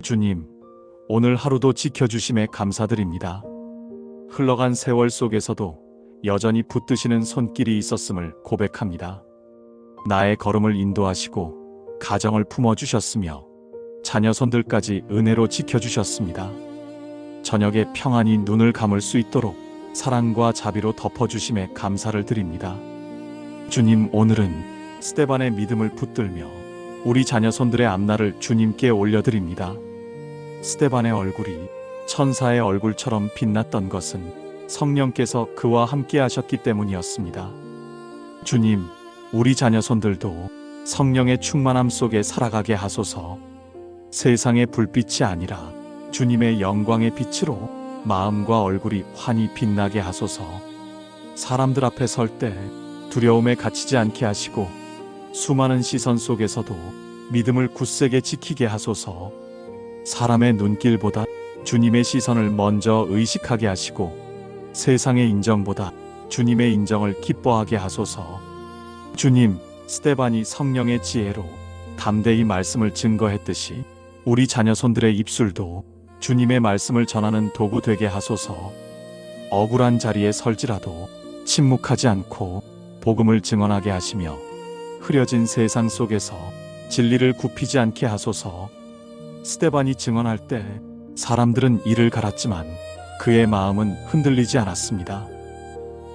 주님, 오늘 하루도 지켜주심에 감사드립니다. 흘러간 세월 속에서도 여전히 붙드시는 손길이 있었음을 고백합니다. 나의 걸음을 인도하시고 가정을 품어주셨으며 자녀손들까지 은혜로 지켜주셨습니다. 저녁에 평안히 눈을 감을 수 있도록 사랑과 자비로 덮어주심에 감사를 드립니다. 주님, 오늘은 스데반의 믿음을 붙들며 우리 자녀손들의 앞날을 주님께 올려드립니다. 스데반의 얼굴이 천사의 얼굴처럼 빛났던 것은 성령께서 그와 함께 하셨기 때문이었습니다. 주님, 우리 자녀손들도 성령의 충만함 속에 살아가게 하소서. 세상의 불빛이 아니라 주님의 영광의 빛으로 마음과 얼굴이 환히 빛나게 하소서. 사람들 앞에 설 때 두려움에 갇히지 않게 하시고 수많은 시선 속에서도 믿음을 굳세게 지키게 하소서. 사람의 눈길보다 주님의 시선을 먼저 의식하게 하시고 세상의 인정보다 주님의 인정을 기뻐하게 하소서. 주님, 스데반이 성령의 지혜로 담대히 말씀을 증거했듯이 우리 자녀손들의 입술도 주님의 말씀을 전하는 도구 되게 하소서. 억울한 자리에 설지라도 침묵하지 않고 복음을 증언하게 하시며 흐려진 세상 속에서 진리를 굽히지 않게 하소서. 스데반이 증언할 때 사람들은 이를 갈았지만 그의 마음은 흔들리지 않았습니다.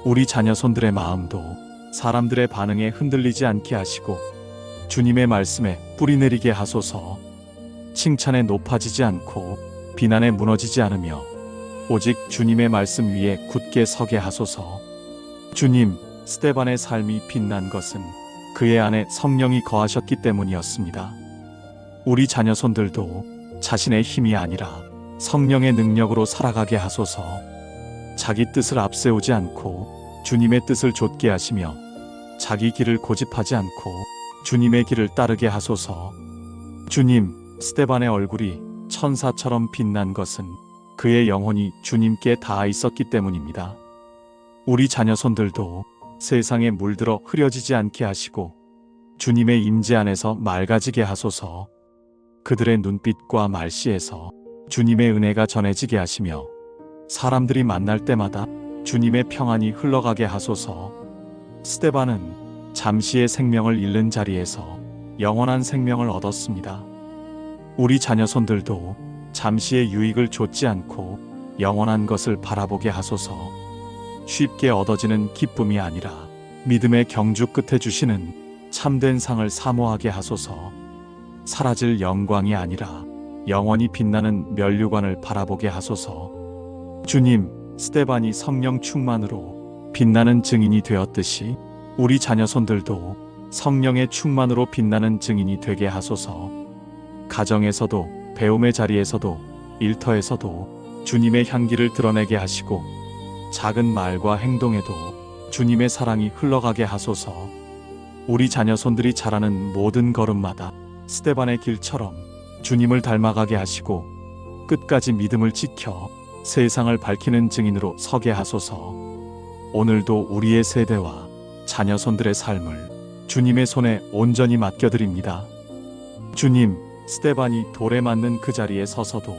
우리 자녀손들의 마음도 사람들의 반응에 흔들리지 않게 하시고 주님의 말씀에 뿌리내리게 하소서. 칭찬에 높아지지 않고 비난에 무너지지 않으며 오직 주님의 말씀 위에 굳게 서게 하소서. 주님, 스데반의 삶이 빛난 것은 그의 안에 성령이 거하셨기 때문이었습니다. 우리 자녀손들도 자신의 힘이 아니라 성령의 능력으로 살아가게 하소서. 자기 뜻을 앞세우지 않고 주님의 뜻을 좇게 하시며 자기 길을 고집하지 않고 주님의 길을 따르게 하소서. 주님, 스데반의 얼굴이 천사처럼 빛난 것은 그의 영혼이 주님께 닿아 있었기 때문입니다. 우리 자녀손들도 세상에 물들어 흐려지지 않게 하시고 주님의 임재 안에서 맑아지게 하소서. 그들의 눈빛과 말씨에서 주님의 은혜가 전해지게 하시며 사람들이 만날 때마다 주님의 평안이 흘러가게 하소서. 스데반은 잠시의 생명을 잃는 자리에서 영원한 생명을 얻었습니다. 우리 자녀손들도 잠시의 유익을 좇지 않고 영원한 것을 바라보게 하소서. 쉽게 얻어지는 기쁨이 아니라 믿음의 경주 끝에 주시는 참된 상을 사모하게 하소서. 사라질 영광이 아니라 영원히 빛나는 면류관을 바라보게 하소서. 주님, 스데반이 성령 충만으로 빛나는 증인이 되었듯이 우리 자녀손들도 성령의 충만으로 빛나는 증인이 되게 하소서. 가정에서도 배움의 자리에서도 일터에서도 주님의 향기를 드러내게 하시고 작은 말과 행동에도 주님의 사랑이 흘러가게 하소서. 우리 자녀손들이 자라는 모든 걸음마다 스데반의 길처럼 주님을 닮아가게 하시고 끝까지 믿음을 지켜 세상을 밝히는 증인으로 서게 하소서. 오늘도 우리의 세대와 자녀손들의 삶을 주님의 손에 온전히 맡겨드립니다. 주님, 스데반이 돌에 맞는 그 자리에 서서도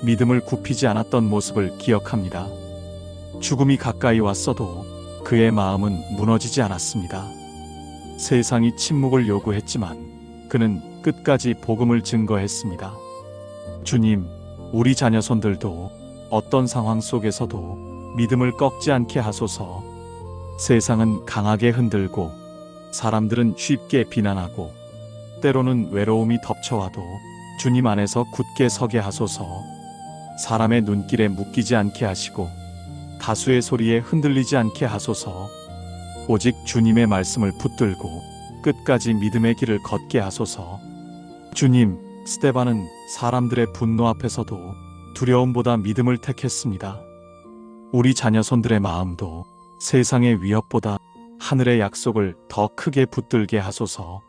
믿음을 굽히지 않았던 모습을 기억합니다. 죽음이 가까이 왔어도 그의 마음은 무너지지 않았습니다. 세상이 침묵을 요구했지만 그는 끝까지 복음을 증거했습니다. 주님, 우리 자녀손들도 어떤 상황 속에서도 믿음을 꺾지 않게 하소서. 세상은 강하게 흔들고 사람들은 쉽게 비난하고 때로는 외로움이 덮쳐와도 주님 안에서 굳게 서게 하소서. 사람의 눈길에 묶이지 않게 하시고 다수의 소리에 흔들리지 않게 하소서. 오직 주님의 말씀을 붙들고 끝까지 믿음의 길을 걷게 하소서. 주님, 스데반은 사람들의 분노 앞에서도 두려움보다 믿음을 택했습니다. 우리 자녀손들의 마음도 세상의 위협보다 하늘의 약속을 더 크게 붙들게 하소서.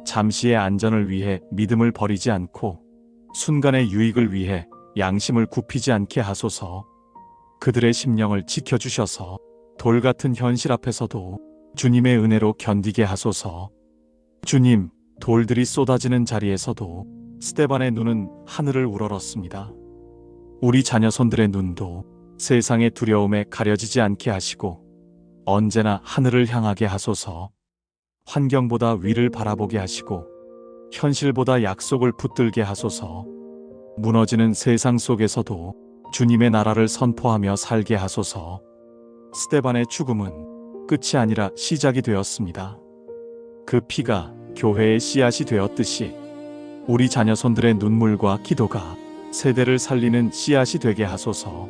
잠시의 안전을 위해 믿음을 버리지 않고 순간의 유익을 위해 양심을 굽히지 않게 하소서. 그들의 심령을 지켜주셔서 돌 같은 현실 앞에서도 주님의 은혜로 견디게 하소서. 주님, 돌들이 쏟아지는 자리에서도 스데반의 눈은 하늘을 우러렀습니다. 우리 자녀손들의 눈도 세상의 두려움에 가려지지 않게 하시고 언제나 하늘을 향하게 하소서. 환경보다 위를 바라보게 하시고 현실보다 약속을 붙들게 하소서. 무너지는 세상 속에서도 주님의 나라를 선포하며 살게 하소서. 스데반의 죽음은 끝이 아니라 시작이 되었습니다. 그 피가 교회의 씨앗이 되었듯이 우리 자녀손들의 눈물과 기도가 세대를 살리는 씨앗이 되게 하소서.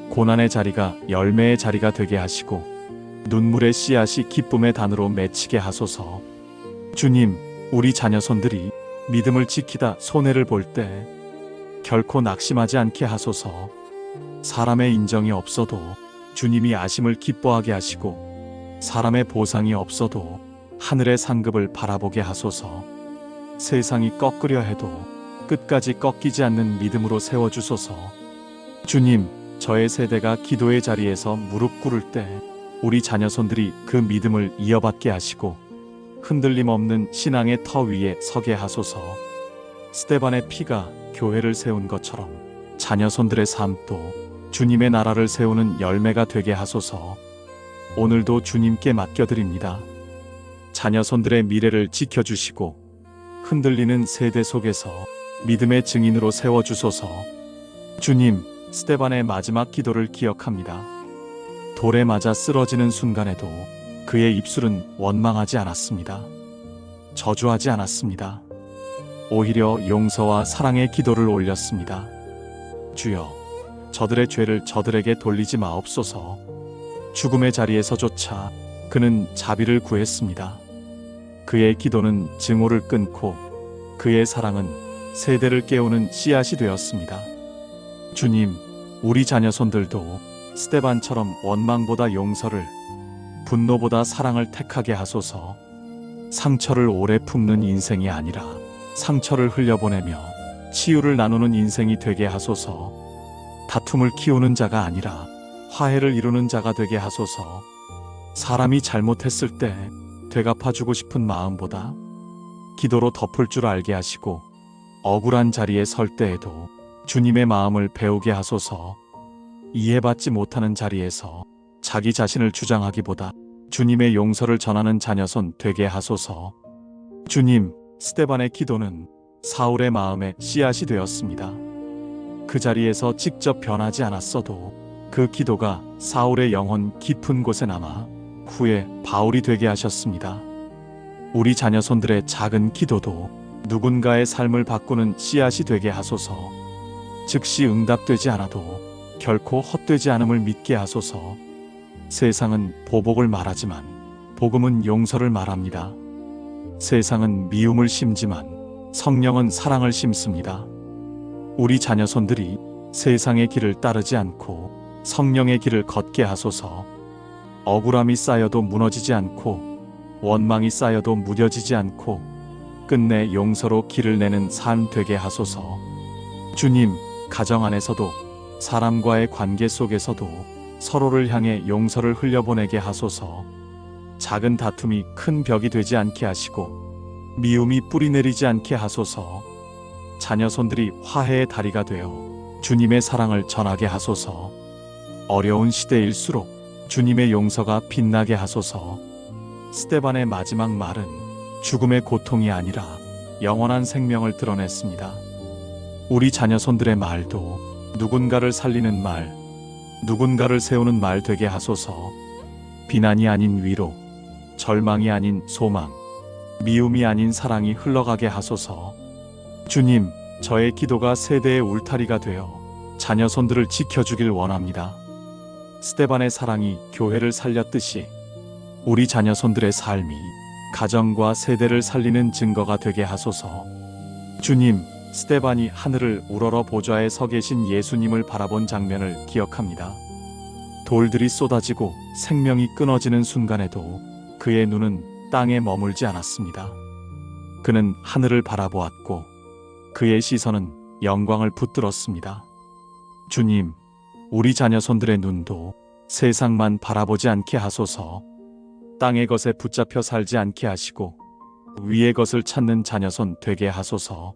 고난의 자리가 열매의 자리가 되게 하시고 눈물의 씨앗이 기쁨의 단으로 맺히게 하소서. 주님, 우리 자녀손들이 믿음을 지키다 손해를 볼 때 결코 낙심하지 않게 하소서. 사람의 인정이 없어도 주님이 아심을 기뻐하게 하시고 사람의 보상이 없어도 하늘의 상급을 바라보게 하소서. 세상이 꺾으려 해도 끝까지 꺾이지 않는 믿음으로 세워주소서. 주님, 저의 세대가 기도의 자리에서 무릎 꿇을 때 우리 자녀손들이 그 믿음을 이어받게 하시고 흔들림 없는 신앙의 터 위에 서게 하소서. 스데반의 피가 교회를 세운 것처럼 자녀손들의 삶도 주님의 나라를 세우는 열매가 되게 하소서. 오늘도 주님께 맡겨드립니다. 자녀손들의 미래를 지켜주시고 흔들리는 세대 속에서 믿음의 증인으로 세워주소서. 주님, 스데반의 마지막 기도를 기억합니다. 돌에 맞아 쓰러지는 순간에도 그의 입술은 원망하지 않았습니다. 저주하지 않았습니다. 오히려 용서와 사랑의 기도를 올렸습니다. 주여, 저들의 죄를 저들에게 돌리지 마옵소서. 죽음의 자리에서조차 그는 자비를 구했습니다. 그의 기도는 증오를 끊고 그의 사랑은 세대를 깨우는 씨앗이 되었습니다. 주님, 우리 자녀손들도 스데반처럼 원망보다 용서를, 분노보다 사랑을 택하게 하소서. 상처를 오래 품는 인생이 아니라 상처를 흘려보내며 치유를 나누는 인생이 되게 하소서. 다툼을 키우는 자가 아니라 화해를 이루는 자가 되게 하소서. 사람이 잘못했을 때 되갚아주고 싶은 마음보다 기도로 덮을 줄 알게 하시고 억울한 자리에 설 때에도 주님의 마음을 배우게 하소서. 이해받지 못하는 자리에서 자기 자신을 주장하기보다 주님의 용서를 전하는 자녀손 되게 하소서. 주님, 스데반의 기도는 사울의 마음에 씨앗이 되었습니다. 그 자리에서 직접 변하지 않았어도 그 기도가 사울의 영혼 깊은 곳에 남아 후에 바울이 되게 하셨습니다. 우리 자녀손들의 작은 기도도 누군가의 삶을 바꾸는 씨앗이 되게 하소서. 즉시 응답되지 않아도 결코 헛되지 않음을 믿게 하소서. 세상은 보복을 말하지만 복음은 용서를 말합니다. 세상은 미움을 심지만 성령은 사랑을 심습니다. 우리 자녀손들이 세상의 길을 따르지 않고 성령의 길을 걷게 하소서. 억울함이 쌓여도 무너지지 않고 원망이 쌓여도 무뎌지지 않고 끝내 용서로 길을 내는 삶 되게 하소서. 주님, 가정 안에서도 사람과의 관계 속에서도 서로를 향해 용서를 흘려보내게 하소서. 작은 다툼이 큰 벽이 되지 않게 하시고 미움이 뿌리내리지 않게 하소서. 자녀손들이 화해의 다리가 되어 주님의 사랑을 전하게 하소서. 어려운 시대일수록 주님의 용서가 빛나게 하소서. 스데반의 마지막 말은 죽음의 고통이 아니라 영원한 생명을 드러냈습니다. 우리 자녀손들의 말도 누군가를 살리는 말, 누군가를 세우는 말 되게 하소서. 비난이 아닌 위로, 절망이 아닌 소망, 미움이 아닌 사랑이 흘러가게 하소서. 주님, 저의 기도가 세대의 울타리가 되어 자녀손들을 지켜주길 원합니다. 스데반의 사랑이 교회를 살렸듯이 우리 자녀손들의 삶이 가정과 세대를 살리는 증거가 되게 하소서. 주님, 스데반이 하늘을 우러러 보좌에 서 계신 예수님을 바라본 장면을 기억합니다. 돌들이 쏟아지고 생명이 끊어지는 순간에도 그의 눈은 땅에 머물지 않았습니다. 그는 하늘을 바라보았고 그의 시선은 영광을 붙들었습니다. 주님, 우리 자녀손들의 눈도 세상만 바라보지 않게 하소서. 땅의 것에 붙잡혀 살지 않게 하시고 위의 것을 찾는 자녀손 되게 하소서.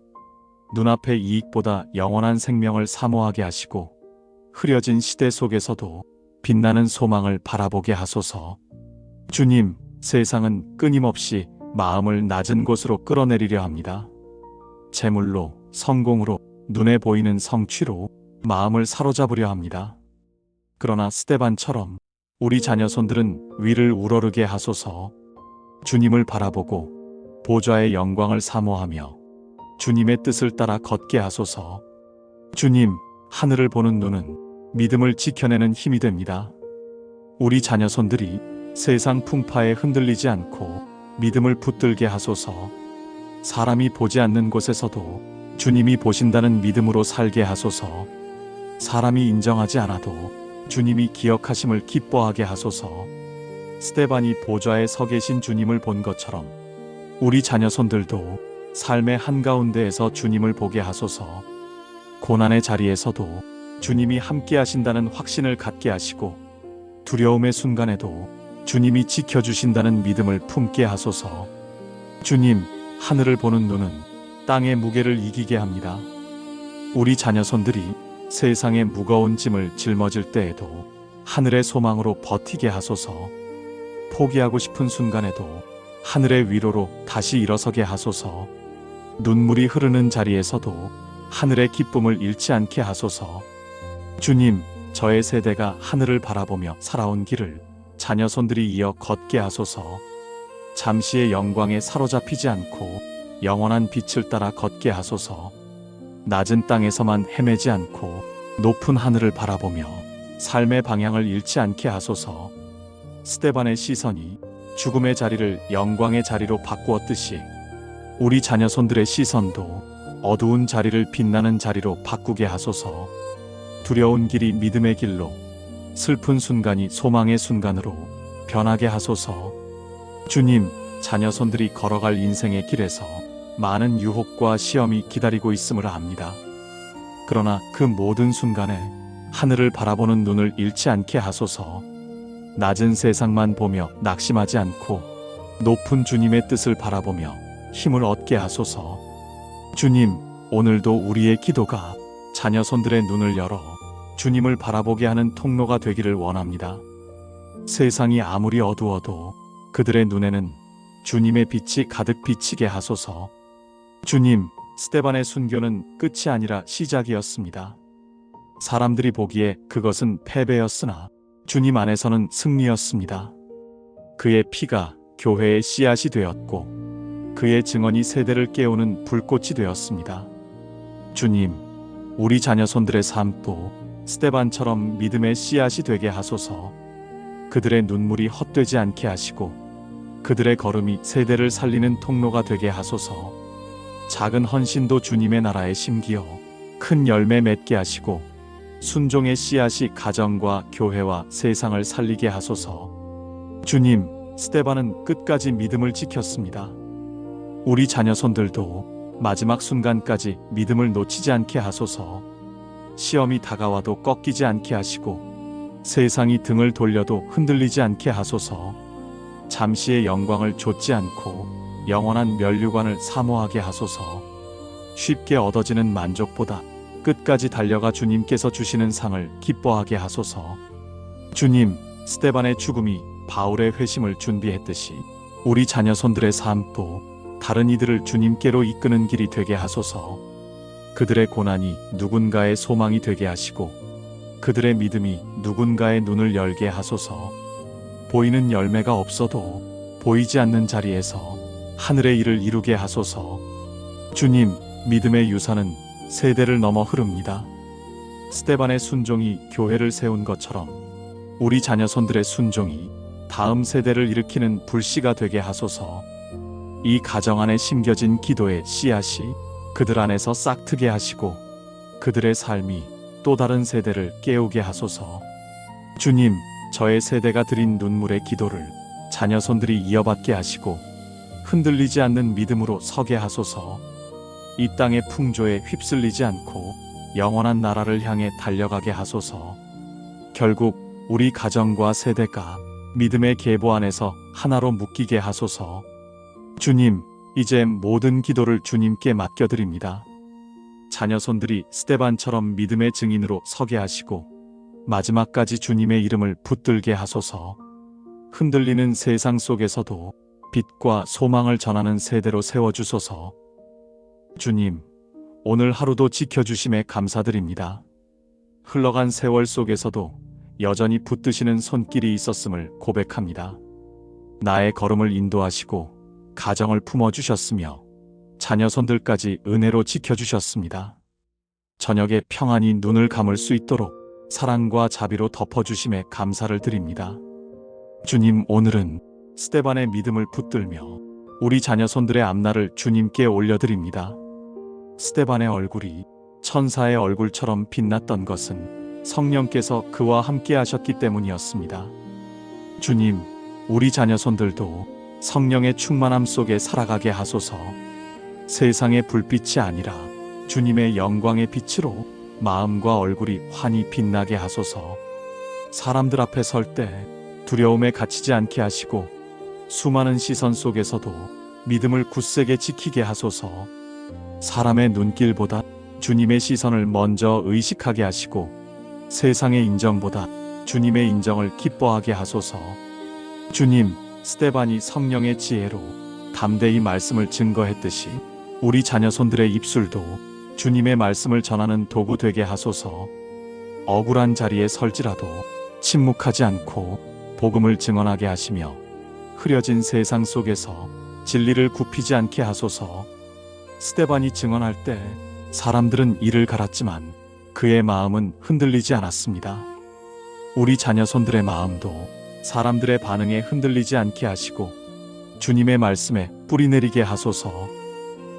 눈앞의 이익보다 영원한 생명을 사모하게 하시고 흐려진 시대 속에서도 빛나는 소망을 바라보게 하소서. 주님, 세상은 끊임없이 마음을 낮은 곳으로 끌어내리려 합니다. 재물로, 성공으로, 눈에 보이는 성취로 마음을 사로잡으려 합니다. 그러나 스데반처럼 우리 자녀손들은 위를 우러르게 하소서. 주님을 바라보고 보좌의 영광을 사모하며 주님의 뜻을 따라 걷게 하소서. 주님, 하늘을 보는 눈은 믿음을 지켜내는 힘이 됩니다. 우리 자녀손들이 세상 풍파에 흔들리지 않고 믿음을 붙들게 하소서. 사람이 보지 않는 곳에서도 주님이 보신다는 믿음으로 살게 하소서. 사람이 인정하지 않아도 주님이 기억하심을 기뻐하게 하소서. 스데반이 보좌에 서 계신 주님을 본 것처럼 우리 자녀손들도 삶의 한가운데에서 주님을 보게 하소서. 고난의 자리에서도 주님이 함께 하신다는 확신을 갖게 하시고 두려움의 순간에도 주님이 지켜주신다는 믿음을 품게 하소서. 주님, 하늘을 보는 눈은 땅의 무게를 이기게 합니다. 우리 자녀손들이 세상의 무거운 짐을 짊어질 때에도 하늘의 소망으로 버티게 하소서. 포기하고 싶은 순간에도 하늘의 위로로 다시 일어서게 하소서. 눈물이 흐르는 자리에서도 하늘의 기쁨을 잃지 않게 하소서. 주님, 저의 세대가 하늘을 바라보며 살아온 길을 자녀손들이 이어 걷게 하소서. 잠시의 영광에 사로잡히지 않고 영원한 빛을 따라 걷게 하소서. 낮은 땅에서만 헤매지 않고 높은 하늘을 바라보며 삶의 방향을 잃지 않게 하소서. 스데반의 시선이 죽음의 자리를 영광의 자리로 바꾸었듯이 우리 자녀손들의 시선도 어두운 자리를 빛나는 자리로 바꾸게 하소서. 두려운 길이 믿음의 길로, 슬픈 순간이 소망의 순간으로 변하게 하소서. 주님, 자녀손들이 걸어갈 인생의 길에서 많은 유혹과 시험이 기다리고 있음을 압니다. 그러나 그 모든 순간에 하늘을 바라보는 눈을 잃지 않게 하소서. 낮은 세상만 보며 낙심하지 않고 높은 주님의 뜻을 바라보며 힘을 얻게 하소서. 주님, 오늘도 우리의 기도가 자녀손들의 눈을 열어 주님을 바라보게 하는 통로가 되기를 원합니다. 세상이 아무리 어두워도 그들의 눈에는 주님의 빛이 가득 비치게 하소서. 주님, 스데반의 순교는 끝이 아니라 시작이었습니다. 사람들이 보기에 그것은 패배였으나 주님 안에서는 승리였습니다. 그의 피가 교회의 씨앗이 되었고 그의 증언이 세대를 깨우는 불꽃이 되었습니다. 주님, 우리 자녀손들의 삶도 스데반처럼 믿음의 씨앗이 되게 하소서. 그들의 눈물이 헛되지 않게 하시고 그들의 걸음이 세대를 살리는 통로가 되게 하소서. 작은 헌신도 주님의 나라에 심기어 큰 열매 맺게 하시고 순종의 씨앗이 가정과 교회와 세상을 살리게 하소서. 주님, 스데반은 끝까지 믿음을 지켰습니다. 우리 자녀손들도 마지막 순간까지 믿음을 놓치지 않게 하소서. 시험이 다가와도 꺾이지 않게 하시고 세상이 등을 돌려도 흔들리지 않게 하소서. 잠시의 영광을 좇지 않고 영원한 면류관을 사모하게 하소서. 쉽게 얻어지는 만족보다 끝까지 달려가 주님께서 주시는 상을 기뻐하게 하소서. 주님, 스데반의 죽음이 바울의 회심을 준비했듯이 우리 자녀손들의 삶도 다른 이들을 주님께로 이끄는 길이 되게 하소서. 그들의 고난이 누군가의 소망이 되게 하시고 그들의 믿음이 누군가의 눈을 열게 하소서. 보이는 열매가 없어도 보이지 않는 자리에서 하늘의 일을 이루게 하소서. 주님, 믿음의 유산은 세대를 넘어 흐릅니다. 스데반의 순종이 교회를 세운 것처럼 우리 자녀손들의 순종이 다음 세대를 일으키는 불씨가 되게 하소서. 이 가정 안에 심겨진 기도의 씨앗이 그들 안에서 싹트게 하시고 그들의 삶이 또 다른 세대를 깨우게 하소서. 주님, 저의 세대가 드린 눈물의 기도를 자녀손들이 이어받게 하시고 흔들리지 않는 믿음으로 서게 하소서. 이 땅의 풍조에 휩쓸리지 않고 영원한 나라를 향해 달려가게 하소서. 결국 우리 가정과 세대가 믿음의 계보 안에서 하나로 묶이게 하소서. 주님, 이제 모든 기도를 주님께 맡겨드립니다. 자녀손들이 스데반처럼 믿음의 증인으로 서게 하시고 마지막까지 주님의 이름을 붙들게 하소서. 흔들리는 세상 속에서도 빛과 소망을 전하는 세대로 세워주소서. 주님, 오늘 하루도 지켜주심에 감사드립니다. 흘러간 세월 속에서도 여전히 붙드시는 손길이 있었음을 고백합니다. 나의 걸음을 인도하시고 가정을 품어주셨으며 자녀손들까지 은혜로 지켜주셨습니다. 저녁에 평안히 눈을 감을 수 있도록 사랑과 자비로 덮어주심에 감사를 드립니다. 주님, 오늘은 스데반의 믿음을 붙들며 우리 자녀손들의 앞날을 주님께 올려드립니다. 스데반의 얼굴이 천사의 얼굴처럼 빛났던 것은 성령께서 그와 함께 하셨기 때문이었습니다. 주님, 우리 자녀손들도 성령의 충만함 속에 살아가게 하소서. 세상의 불빛이 아니라 주님의 영광의 빛으로 마음과 얼굴이 환히 빛나게 하소서. 사람들 앞에 설 때 두려움에 갇히지 않게 하시고 수많은 시선 속에서도 믿음을 굳세게 지키게 하소서. 사람의 눈길보다 주님의 시선을 먼저 의식하게 하시고 세상의 인정보다 주님의 인정을 기뻐하게 하소서. 주님, 스데반이 성령의 지혜로 담대히 말씀을 증거했듯이 우리 자녀손들의 입술도 주님의 말씀을 전하는 도구 되게 하소서. 억울한 자리에 설지라도 침묵하지 않고 복음을 증언하게 하시며 흐려진 세상 속에서 진리를 굽히지 않게 하소서. 스데반이 증언할 때 사람들은 이를 갈았지만 그의 마음은 흔들리지 않았습니다. 우리 자녀손들의 마음도 사람들의 반응에 흔들리지 않게 하시고 주님의 말씀에 뿌리내리게 하소서.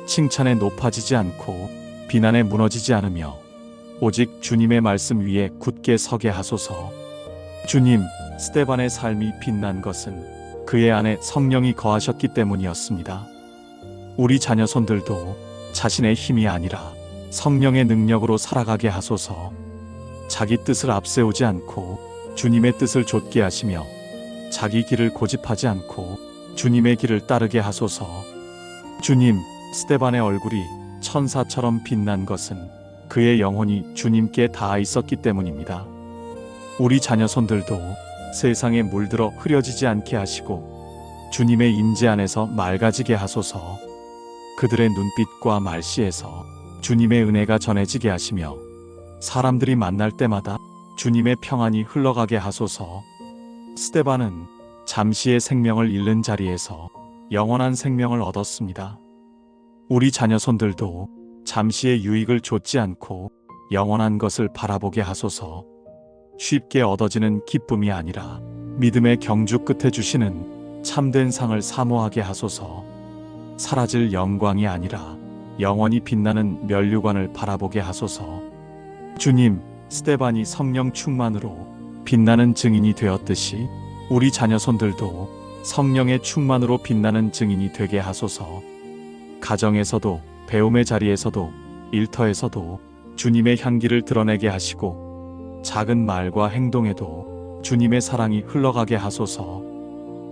칭찬에 높아지지 않고 비난에 무너지지 않으며 오직 주님의 말씀 위에 굳게 서게 하소서. 주님, 스데반의 삶이 빛난 것은 그의 안에 성령이 거하셨기 때문이었습니다. 우리 자녀손들도 자신의 힘이 아니라 성령의 능력으로 살아가게 하소서. 자기 뜻을 앞세우지 않고 주님의 뜻을 좇게 하시며 자기 길을 고집하지 않고 주님의 길을 따르게 하소서. 주님, 스데반의 얼굴이 천사처럼 빛난 것은 그의 영혼이 주님께 닿아 있었기 때문입니다. 우리 자녀손들도 세상에 물들어 흐려지지 않게 하시고 주님의 임재 안에서 맑아지게 하소서. 그들의 눈빛과 말씨에서 주님의 은혜가 전해지게 하시며 사람들이 만날 때마다 주님의 평안이 흘러가게 하소서. 스데반은 잠시의 생명을 잃는 자리에서 영원한 생명을 얻었습니다. 우리 자녀손들도 잠시의 유익을 좇지 않고 영원한 것을 바라보게 하소서. 쉽게 얻어지는 기쁨이 아니라 믿음의 경주 끝에 주시는 참된 상을 사모하게 하소서. 사라질 영광이 아니라 영원히 빛나는 면류관을 바라보게 하소서. 주님, 스데반이 성령 충만으로 빛나는 증인이 되었듯이 우리 자녀손들도 성령의 충만으로 빛나는 증인이 되게 하소서. 가정에서도 배움의 자리에서도 일터에서도 주님의 향기를 드러내게 하시고 작은 말과 행동에도 주님의 사랑이 흘러가게 하소서.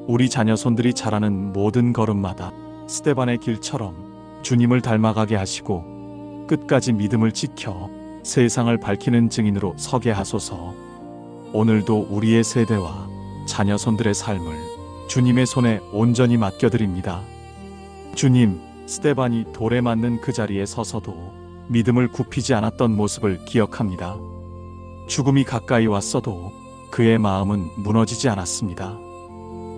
우리 자녀손들이 자라는 모든 걸음마다 스데반의 길처럼 주님을 닮아가게 하시고 끝까지 믿음을 지켜 세상을 밝히는 증인으로 서게 하소서. 오늘도 우리의 세대와 자녀손들의 삶을 주님의 손에 온전히 맡겨드립니다. 주님, 스데반이 돌에 맞는 그 자리에 서서도 믿음을 굽히지 않았던 모습을 기억합니다. 죽음이 가까이 왔어도 그의 마음은 무너지지 않았습니다.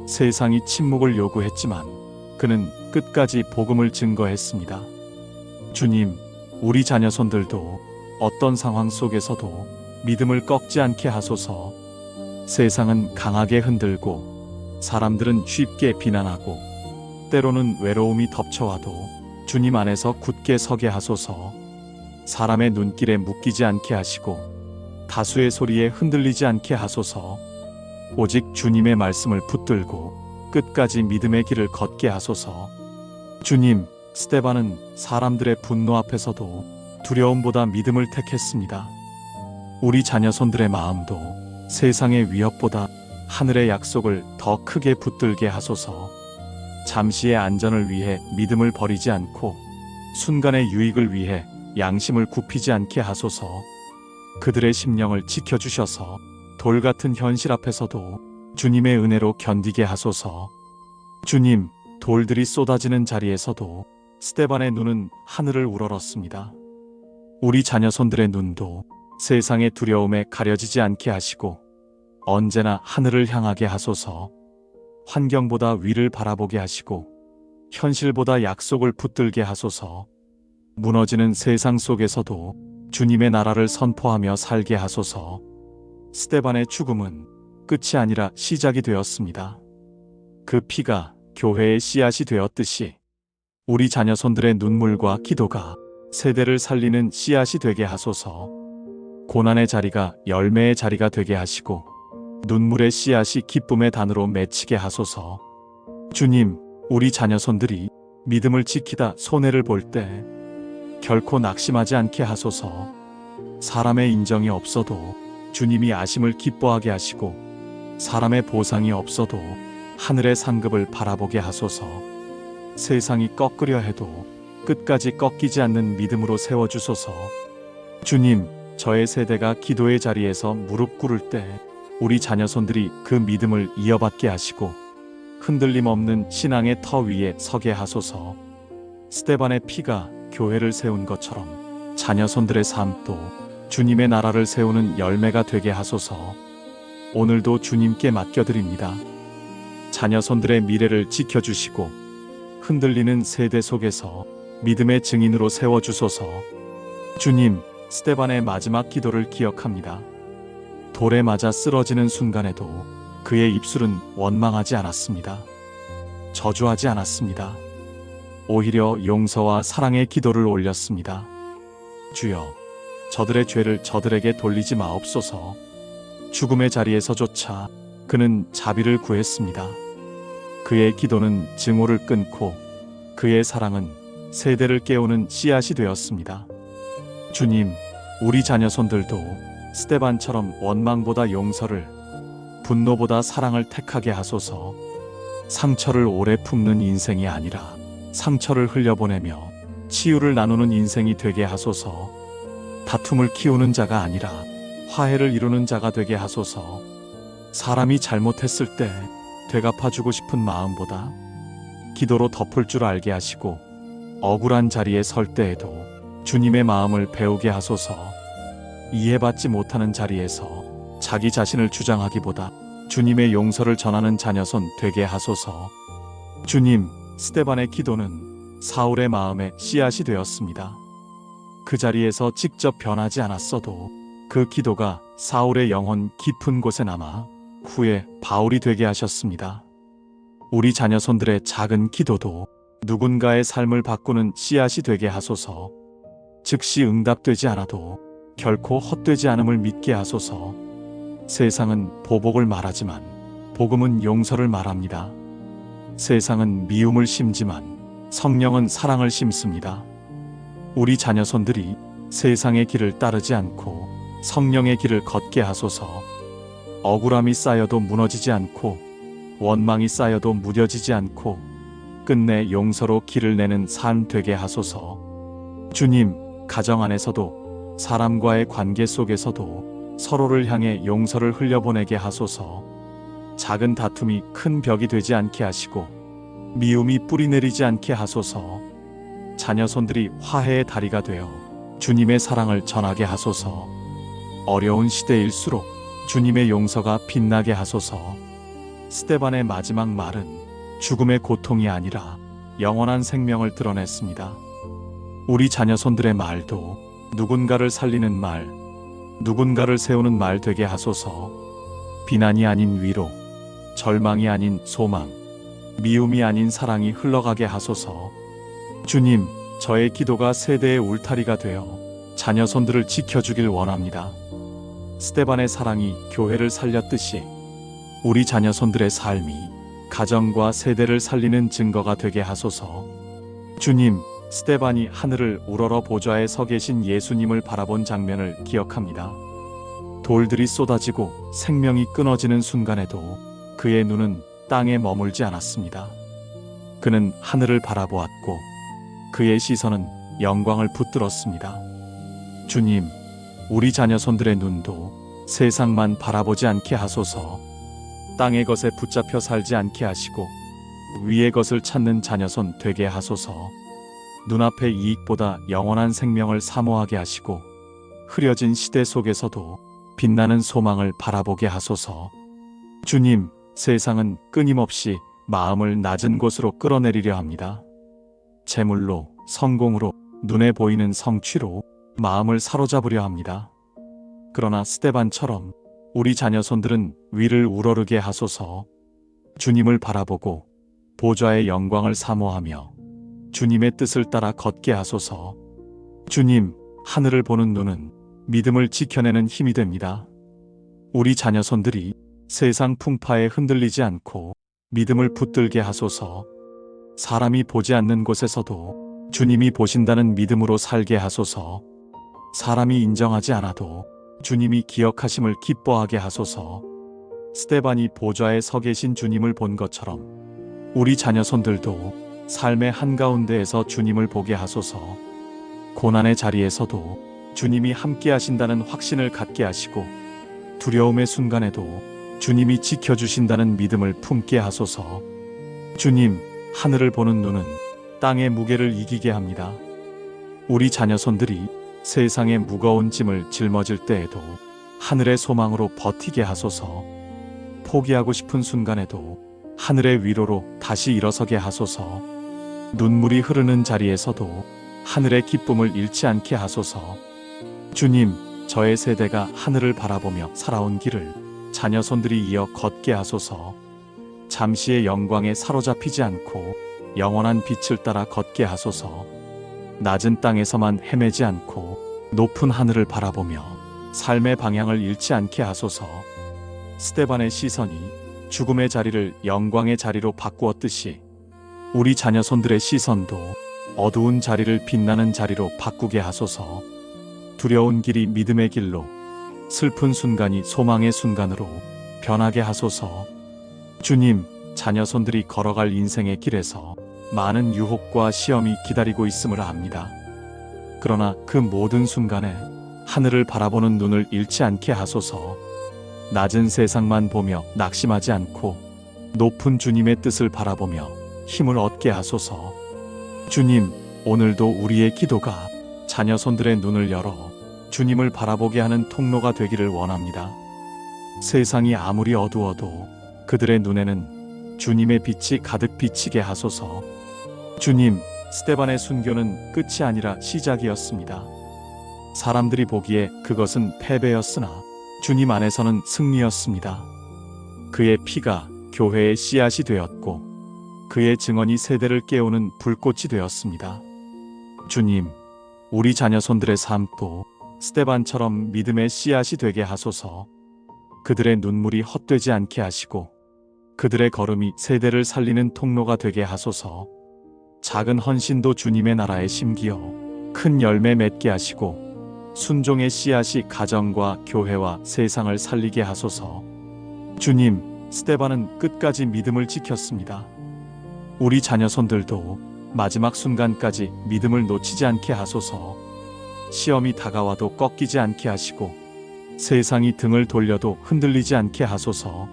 세상이 침묵을 요구했지만 그는 끝까지 복음을 증거했습니다. 주님, 우리 자녀손들도 어떤 상황 속에서도 믿음을 꺾지 않게 하소서. 세상은 강하게 흔들고 사람들은 쉽게 비난하고 때로는 외로움이 덮쳐와도 주님 안에서 굳게 서게 하소서. 사람의 눈길에 묶이지 않게 하시고 다수의 소리에 흔들리지 않게 하소서. 오직 주님의 말씀을 붙들고 끝까지 믿음의 길을 걷게 하소서. 주님, 스데반은 사람들의 분노 앞에서도 두려움보다 믿음을 택했습니다. 우리 자녀손들의 마음도 세상의 위협보다 하늘의 약속을 더 크게 붙들게 하소서. 잠시의 안전을 위해 믿음을 버리지 않고 순간의 유익을 위해 양심을 굽히지 않게 하소서. 그들의 심령을 지켜주셔서 돌 같은 현실 앞에서도 주님의 은혜로 견디게 하소서. 주님, 돌들이 쏟아지는 자리에서도 스데반의 눈은 하늘을 우러렀습니다. 우리 자녀손들의 눈도 세상의 두려움에 가려지지 않게 하시고 언제나 하늘을 향하게 하소서. 환경보다 위를 바라보게 하시고 현실보다 약속을 붙들게 하소서. 무너지는 세상 속에서도 주님의 나라를 선포하며 살게 하소서. 스데반의 죽음은 끝이 아니라 시작이 되었습니다. 그 피가 교회의 씨앗이 되었듯이 우리 자녀손들의 눈물과 기도가 세대를 살리는 씨앗이 되게 하소서. 고난의 자리가 열매의 자리가 되게 하시고 눈물의 씨앗이 기쁨의 단으로 맺히게 하소서. 주님, 우리 자녀손들이 믿음을 지키다 손해를 볼 때 결코 낙심하지 않게 하소서. 사람의 인정이 없어도 주님이 아심을 기뻐하게 하시고 사람의 보상이 없어도 하늘의 상급을 바라보게 하소서. 세상이 꺾으려 해도 끝까지 꺾이지 않는 믿음으로 세워주소서. 주님, 저의 세대가 기도의 자리에서 무릎 꿇을 때 우리 자녀손들이 그 믿음을 이어받게 하시고 흔들림 없는 신앙의 터 위에 서게 하소서. 스데반의 피가 교회를 세운 것처럼 자녀손들의 삶도 주님의 나라를 세우는 열매가 되게 하소서. 오늘도 주님께 맡겨드립니다. 자녀손들의 미래를 지켜주시고 흔들리는 세대 속에서 믿음의 증인으로 세워주소서. 주님, 스데반의 마지막 기도를 기억합니다. 돌에 맞아 쓰러지는 순간에도 그의 입술은 원망하지 않았습니다. 저주하지 않았습니다. 오히려 용서와 사랑의 기도를 올렸습니다. 주여, 저들의 죄를 저들에게 돌리지 마옵소서. 죽음의 자리에서조차 그는 자비를 구했습니다. 그의 기도는 증오를 끊고 그의 사랑은 세대를 깨우는 씨앗이 되었습니다. 주님, 우리 자녀손들도 스데반처럼 원망보다 용서를, 분노보다 사랑을 택하게 하소서. 상처를 오래 품는 인생이 아니라 상처를 흘려보내며 치유를 나누는 인생이 되게 하소서. 다툼을 키우는 자가 아니라 화해를 이루는 자가 되게 하소서. 사람이 잘못했을 때 되갚아주고 싶은 마음보다 기도로 덮을 줄 알게 하시고 억울한 자리에 설 때에도 주님의 마음을 배우게 하소서. 이해받지 못하는 자리에서 자기 자신을 주장하기보다 주님의 용서를 전하는 자녀손 되게 하소서. 주님, 스데반의 기도는 사울의 마음에 씨앗이 되었습니다. 그 자리에서 직접 변하지 않았어도 그 기도가 사울의 영혼 깊은 곳에 남아 후에 바울이 되게 하셨습니다. 우리 자녀손들의 작은 기도도 누군가의 삶을 바꾸는 씨앗이 되게 하소서. 즉시 응답되지 않아도 결코 헛되지 않음을 믿게 하소서. 세상은 보복을 말하지만 복음은 용서를 말합니다. 세상은 미움을 심지만 성령은 사랑을 심습니다. 우리 자녀손들이 세상의 길을 따르지 않고 성령의 길을 걷게 하소서. 억울함이 쌓여도 무너지지 않고 원망이 쌓여도 무뎌지지 않고 끝내 용서로 길을 내는 삶 되게 하소서. 주님, 가정 안에서도 사람과의 관계 속에서도 서로를 향해 용서를 흘려보내게 하소서. 작은 다툼이 큰 벽이 되지 않게 하시고 미움이 뿌리내리지 않게 하소서. 자녀손들이 화해의 다리가 되어 주님의 사랑을 전하게 하소서. 어려운 시대일수록 주님의 용서가 빛나게 하소서. 스데반의 마지막 말은 죽음의 고통이 아니라 영원한 생명을 드러냈습니다. 우리 자녀손들의 말도 누군가를 살리는 말, 누군가를 세우는 말 되게 하소서. 비난이 아닌 위로, 절망이 아닌 소망, 미움이 아닌 사랑이 흘러가게 하소서. 주님, 저의 기도가 세대의 울타리가 되어 자녀손들을 지켜주길 원합니다. 스데반의 사랑이 교회를 살렸듯이 우리 자녀손들의 삶이 가정과 세대를 살리는 증거가 되게 하소서. 주님, 스데반이 하늘을 우러러 보좌에 서 계신 예수님을 바라본 장면을 기억합니다. 돌들이 쏟아지고 생명이 끊어지는 순간에도 그의 눈은 땅에 머물지 않았습니다. 그는 하늘을 바라보았고 그의 시선은 영광을 붙들었습니다. 주님, 우리 자녀손들의 눈도 세상만 바라보지 않게 하소서. 땅의 것에 붙잡혀 살지 않게 하시고 위의 것을 찾는 자녀손 되게 하소서. 눈앞의 이익보다 영원한 생명을 사모하게 하시고 흐려진 시대 속에서도 빛나는 소망을 바라보게 하소서. 주님, 세상은 끊임없이 마음을 낮은 곳으로 끌어내리려 합니다. 재물로, 성공으로, 눈에 보이는 성취로 마음을 사로잡으려 합니다. 그러나 스데반처럼 우리 자녀손들은 위를 우러르게 하소서. 주님을 바라보고 보좌의 영광을 사모하며 주님의 뜻을 따라 걷게 하소서. 주님, 하늘을 보는 눈은 믿음을 지켜내는 힘이 됩니다. 우리 자녀손들이 세상 풍파에 흔들리지 않고 믿음을 붙들게 하소서. 사람이 보지 않는 곳에서도 주님이 보신다는 믿음으로 살게 하소서. 사람이 인정하지 않아도 주님이 기억하심을 기뻐하게 하소서. 스데반이 보좌에 서 계신 주님을 본 것처럼 우리 자녀손들도 삶의 한가운데에서 주님을 보게 하소서. 고난의 자리에서도 주님이 함께 하신다는 확신을 갖게 하시고 두려움의 순간에도 주님이 지켜주신다는 믿음을 품게 하소서. 주님, 하늘을 보는 눈은 땅의 무게를 이기게 합니다. 우리 자녀손들이 세상의 무거운 짐을 짊어질 때에도 하늘의 소망으로 버티게 하소서. 포기하고 싶은 순간에도 하늘의 위로로 다시 일어서게 하소서. 눈물이 흐르는 자리에서도 하늘의 기쁨을 잃지 않게 하소서. 주님, 저의 세대가 하늘을 바라보며 살아온 길을 자녀손들이 이어 걷게 하소서. 잠시의 영광에 사로잡히지 않고 영원한 빛을 따라 걷게 하소서. 낮은 땅에서만 헤매지 않고 높은 하늘을 바라보며 삶의 방향을 잃지 않게 하소서. 스데반의 시선이 죽음의 자리를 영광의 자리로 바꾸었듯이 우리 자녀손들의 시선도 어두운 자리를 빛나는 자리로 바꾸게 하소서. 두려운 길이 믿음의 길로, 슬픈 순간이 소망의 순간으로 변하게 하소서. 주님, 자녀손들이 걸어갈 인생의 길에서 많은 유혹과 시험이 기다리고 있음을 압니다. 그러나 그 모든 순간에 하늘을 바라보는 눈을 잃지 않게 하소서. 낮은 세상만 보며 낙심하지 않고 높은 주님의 뜻을 바라보며 힘을 얻게 하소서. 주님, 오늘도 우리의 기도가 자녀손들의 눈을 열어 주님을 바라보게 하는 통로가 되기를 원합니다. 세상이 아무리 어두워도 그들의 눈에는 주님의 빛이 가득 비치게 하소서. 주님, 스데반의 순교는 끝이 아니라 시작이었습니다. 사람들이 보기에 그것은 패배였으나 주님 안에서는 승리였습니다. 그의 피가 교회의 씨앗이 되었고 그의 증언이 세대를 깨우는 불꽃이 되었습니다. 주님, 우리 자녀손들의 삶도 스데반처럼 믿음의 씨앗이 되게 하소서. 그들의 눈물이 헛되지 않게 하시고 그들의 걸음이 세대를 살리는 통로가 되게 하소서. 작은 헌신도 주님의 나라에 심기어 큰 열매 맺게 하시고 순종의 씨앗이 가정과 교회와 세상을 살리게 하소서. 주님, 스데반은 끝까지 믿음을 지켰습니다. 우리 자녀손들도 마지막 순간까지 믿음을 놓치지 않게 하소서. 시험이 다가와도 꺾이지 않게 하시고 세상이 등을 돌려도 흔들리지 않게 하소서.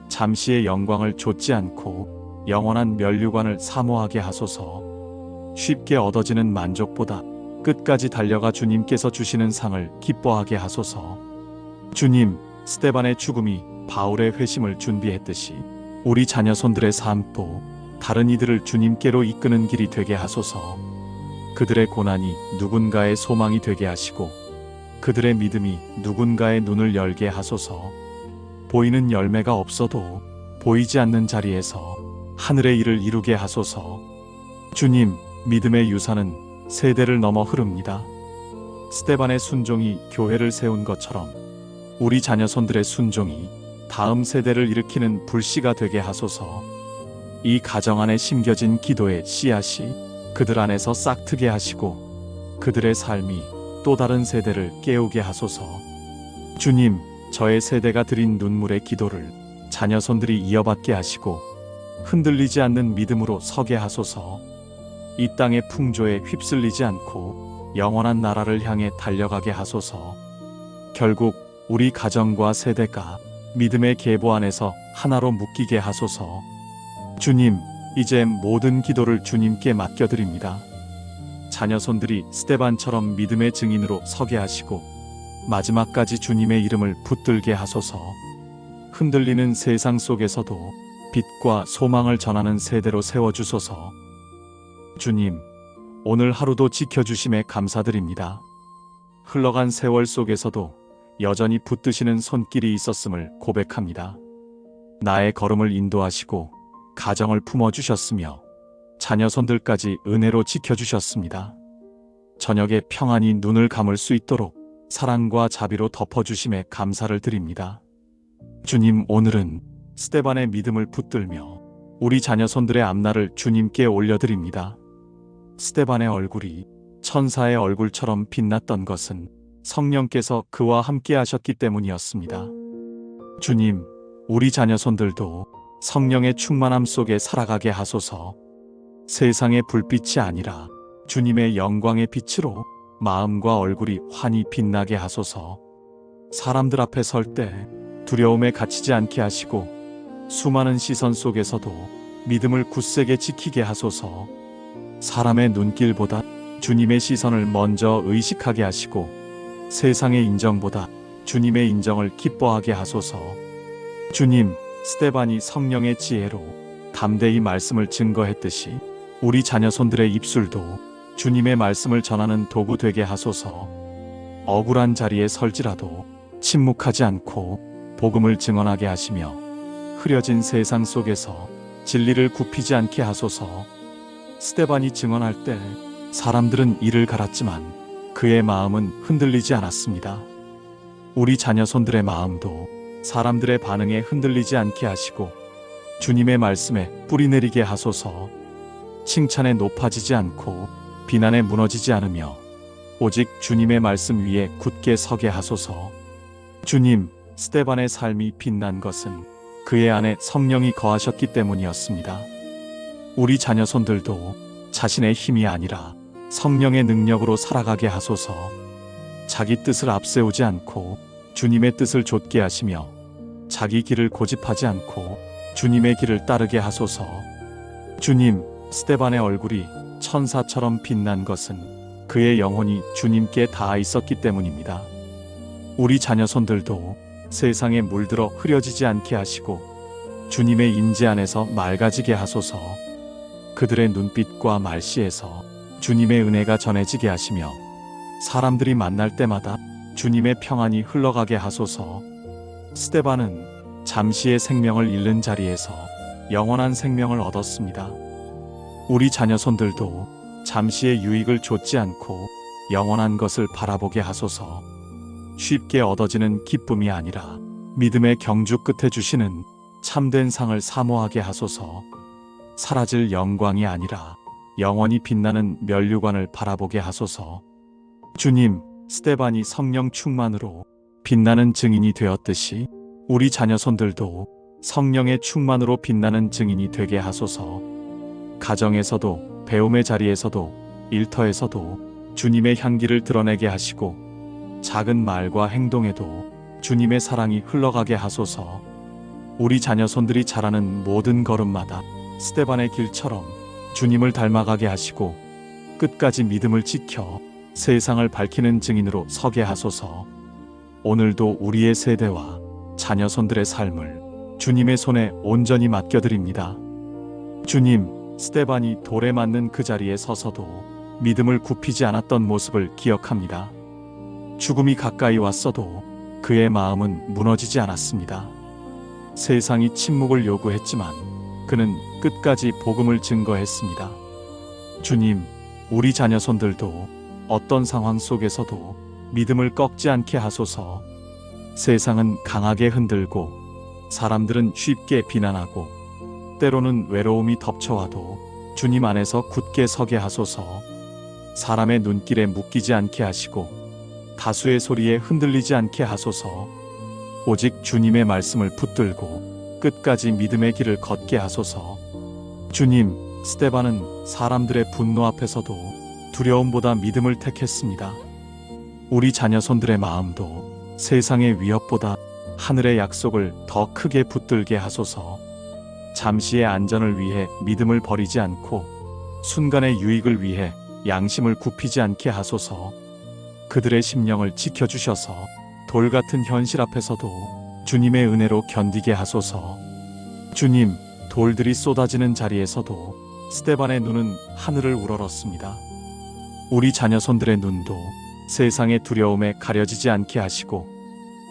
잠시의 영광을 좇지 않고 영원한 면류관을 사모하게 하소서. 쉽게 얻어지는 만족보다 끝까지 달려가 주님께서 주시는 상을 기뻐하게 하소서. 주님, 스데반의 죽음이 바울의 회심을 준비했듯이 우리 자녀손들의 삶도 다른 이들을 주님께로 이끄는 길이 되게 하소서. 그들의 고난이 누군가의 소망이 되게 하시고 그들의 믿음이 누군가의 눈을 열게 하소서. 보이는 열매가 없어도 보이지 않는 자리에서 하늘의 일을 이루게 하소서. 주님, 믿음의 유산은 세대를 넘어 흐릅니다. 스데반의 순종이 교회를 세운 것처럼 우리 자녀손들의 순종이 다음 세대를 일으키는 불씨가 되게 하소서. 이 가정 안에 심겨진 기도의 씨앗이 그들 안에서 싹트게 하시고 그들의 삶이 또 다른 세대를 깨우게 하소서. 주님, 저의 세대가 드린 눈물의 기도를 자녀손들이 이어받게 하시고 흔들리지 않는 믿음으로 서게 하소서. 이 땅의 풍조에 휩쓸리지 않고 영원한 나라를 향해 달려가게 하소서. 결국 우리 가정과 세대가 믿음의 계보 안에서 하나로 묶이게 하소서. 주님, 이제 모든 기도를 주님께 맡겨드립니다. 자녀손들이 스데반처럼 믿음의 증인으로 서게 하시고 마지막까지 주님의 이름을 붙들게 하소서. 흔들리는 세상 속에서도 빛과 소망을 전하는 세대로 세워주소서. 주님, 오늘 하루도 지켜주심에 감사드립니다. 흘러간 세월 속에서도 여전히 붙드시는 손길이 있었음을 고백합니다. 나의 걸음을 인도하시고 가정을 품어주셨으며 자녀손들까지 은혜로 지켜주셨습니다. 저녁에 평안히 눈을 감을 수 있도록 사랑과 자비로 덮어주심에 감사를 드립니다. 주님, 오늘은 스데반의 믿음을 붙들며 우리 자녀손들의 앞날을 주님께 올려드립니다. 스데반의 얼굴이 천사의 얼굴처럼 빛났던 것은 성령께서 그와 함께 하셨기 때문이었습니다. 주님, 우리 자녀손들도 성령의 충만함 속에 살아가게 하소서. 세상의 불빛이 아니라 주님의 영광의 빛으로 마음과 얼굴이 환히 빛나게 하소서. 사람들 앞에 설 때 두려움에 갇히지 않게 하시고 수많은 시선 속에서도 믿음을 굳세게 지키게 하소서. 사람의 눈길보다 주님의 시선을 먼저 의식하게 하시고 세상의 인정보다 주님의 인정을 기뻐하게 하소서. 주님, 스데반이 성령의 지혜로 담대히 말씀을 증거했듯이 우리 자녀손들의 입술도 주님의 말씀을 전하는 도구 되게 하소서. 억울한 자리에 설지라도 침묵하지 않고 복음을 증언하게 하시며 흐려진 세상 속에서 진리를 굽히지 않게 하소서. 스데반이 증언할 때 사람들은 이를 갈았지만 그의 마음은 흔들리지 않았습니다. 우리 자녀손들의 마음도 사람들의 반응에 흔들리지 않게 하시고 주님의 말씀에 뿌리내리게 하소서. 칭찬에 높아지지 않고 비난에 무너지지 않으며 오직 주님의 말씀 위에 굳게 서게 하소서. 주님, 스데반의 삶이 빛난 것은 그의 안에 성령이 거하셨기 때문이었습니다. 우리 자녀손들도 자신의 힘이 아니라 성령의 능력으로 살아가게 하소서. 자기 뜻을 앞세우지 않고 주님의 뜻을 좇게 하시며 자기 길을 고집하지 않고 주님의 길을 따르게 하소서. 주님, 스데반의 얼굴이 천사처럼 빛난 것은 그의 영혼이 주님께 닿아 있었기 때문입니다. 우리 자녀손들도 세상에 물들어 흐려지지 않게 하시고 주님의 임재 안에서 맑아지게 하소서. 그들의 눈빛과 말씨에서 주님의 은혜가 전해지게 하시며 사람들이 만날 때마다 주님의 평안이 흘러가게 하소서. 스데반은 잠시의 생명을 잃는 자리에서 영원한 생명을 얻었습니다. 우리 자녀손들도 잠시의 유익을 좇지 않고 영원한 것을 바라보게 하소서. 쉽게 얻어지는 기쁨이 아니라 믿음의 경주 끝에 주시는 참된 상을 사모하게 하소서. 사라질 영광이 아니라 영원히 빛나는 면류관을 바라보게 하소서. 주님, 스데반이 성령 충만으로 빛나는 증인이 되었듯이 우리 자녀손들도 성령의 충만으로 빛나는 증인이 되게 하소서. 가정에서도 배움의 자리에서도 일터에서도 주님의 향기를 드러내게 하시고 작은 말과 행동에도 주님의 사랑이 흘러가게 하소서. 우리 자녀손들이 자라는 모든 걸음마다 스데반의 길처럼 주님을 닮아가게 하시고 끝까지 믿음을 지켜 세상을 밝히는 증인으로 서게 하소서. 오늘도 우리의 세대와 자녀손들의 삶을 주님의 손에 온전히 맡겨드립니다. 주님, 스데반이 돌에 맞는 그 자리에 서서도 믿음을 굽히지 않았던 모습을 기억합니다. 죽음이 가까이 왔어도 그의 마음은 무너지지 않았습니다. 세상이 침묵을 요구했지만 그는 끝까지 복음을 증거했습니다. 주님, 우리 자녀손들도 어떤 상황 속에서도 믿음을 꺾지 않게 하소서. 세상은 강하게 흔들고 사람들은 쉽게 비난하고 때로는 외로움이 덮쳐와도 주님 안에서 굳게 서게 하소서. 사람의 눈길에 묶이지 않게 하시고 다수의 소리에 흔들리지 않게 하소서. 오직 주님의 말씀을 붙들고 끝까지 믿음의 길을 걷게 하소서. 주님, 스데반은 사람들의 분노 앞에서도 두려움보다 믿음을 택했습니다. 우리 자녀손들의 마음도 세상의 위협보다 하늘의 약속을 더 크게 붙들게 하소서. 잠시의 안전을 위해 믿음을 버리지 않고 순간의 유익을 위해 양심을 굽히지 않게 하소서. 그들의 심령을 지켜주셔서 돌 같은 현실 앞에서도 주님의 은혜로 견디게 하소서. 주님, 돌들이 쏟아지는 자리에서도 스데반의 눈은 하늘을 우러렀습니다. 우리 자녀손들의 눈도 세상의 두려움에 가려지지 않게 하시고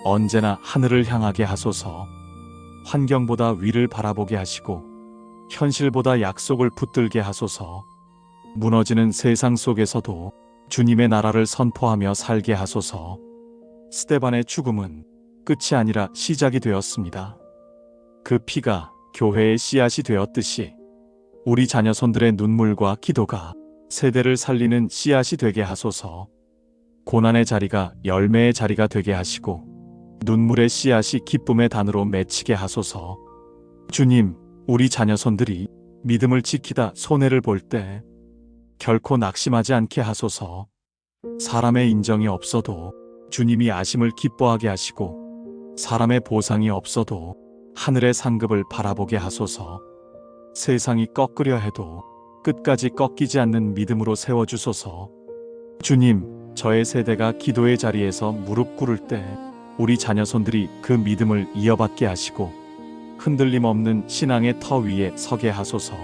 언제나 하늘을 향하게 하소서. 환경보다 위를 바라보게 하시고 현실보다 약속을 붙들게 하소서. 무너지는 세상 속에서도 주님의 나라를 선포하며 살게 하소서. 스데반의 죽음은 끝이 아니라 시작이 되었습니다. 그 피가 교회의 씨앗이 되었듯이 우리 자녀손들의 눈물과 기도가 세대를 살리는 씨앗이 되게 하소서. 고난의 자리가 열매의 자리가 되게 하시고 눈물의 씨앗이 기쁨의 단으로 맺히게 하소서. 주님, 우리 자녀손들이 믿음을 지키다 손해를 볼 때 결코 낙심하지 않게 하소서. 사람의 인정이 없어도 주님이 아심을 기뻐하게 하시고 사람의 보상이 없어도 하늘의 상급을 바라보게 하소서. 세상이 꺾으려 해도 끝까지 꺾이지 않는 믿음으로 세워주소서. 주님, 저의 세대가 기도의 자리에서 무릎 꿇을 때 우리 자녀손들이 그 믿음을 이어받게 하시고 흔들림 없는 신앙의 터 위에 서게 하소서.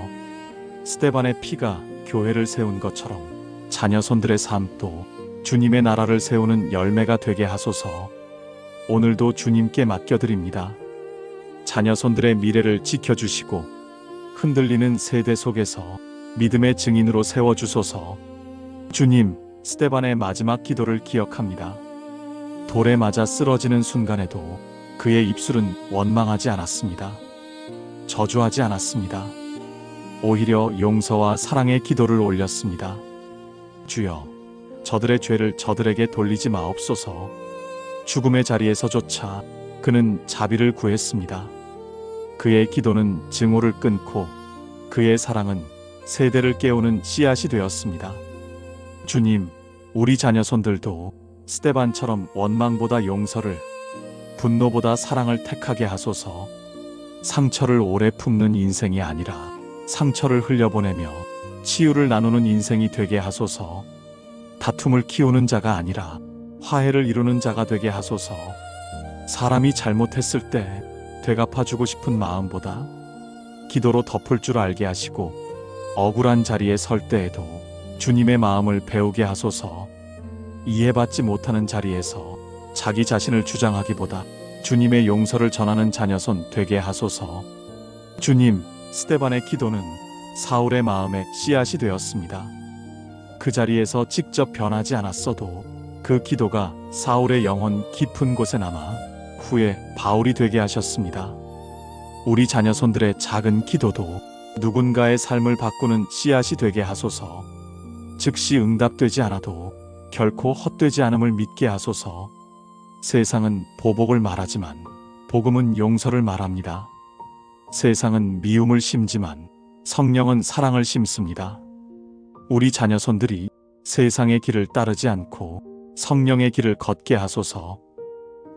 스데반의 피가 교회를 세운 것처럼 자녀손들의 삶도 주님의 나라를 세우는 열매가 되게 하소서. 오늘도 주님께 맡겨드립니다. 자녀손들의 미래를 지켜주시고 흔들리는 세대 속에서 믿음의 증인으로 세워주소서. 주님, 스데반의 마지막 기도를 기억합니다. 돌에 맞아 쓰러지는 순간에도 그의 입술은 원망하지 않았습니다. 저주하지 않았습니다. 오히려 용서와 사랑의 기도를 올렸습니다. 주여, 저들의 죄를 저들에게 돌리지 마옵소서. 죽음의 자리에서조차 그는 자비를 구했습니다. 그의 기도는 증오를 끊고 그의 사랑은 세대를 깨우는 씨앗이 되었습니다. 주님, 우리 자녀손들도 스데반처럼 원망보다 용서를, 분노보다 사랑을 택하게 하소서. 상처를 오래 품는 인생이 아니라 상처를 흘려보내며 치유를 나누는 인생이 되게 하소서. 다툼을 키우는 자가 아니라 화해를 이루는 자가 되게 하소서. 사람이 잘못했을 때 되갚아주고 싶은 마음보다 기도로 덮을 줄 알게 하시고 억울한 자리에 설 때에도 주님의 마음을 배우게 하소서. 이해받지 못하는 자리에서 자기 자신을 주장하기보다 주님의 용서를 전하는 자녀손 되게 하소서. 주님, 스데반의 기도는 사울의 마음에 씨앗이 되었습니다. 그 자리에서 직접 변하지 않았어도 그 기도가 사울의 영혼 깊은 곳에 남아 후에 바울이 되게 하셨습니다. 우리 자녀손들의 작은 기도도 누군가의 삶을 바꾸는 씨앗이 되게 하소서. 즉시 응답되지 않아도 결코 헛되지 않음을 믿게 하소서. 세상은 보복을 말하지만 복음은 용서를 말합니다. 세상은 미움을 심지만 성령은 사랑을 심습니다. 우리 자녀손들이 세상의 길을 따르지 않고 성령의 길을 걷게 하소서.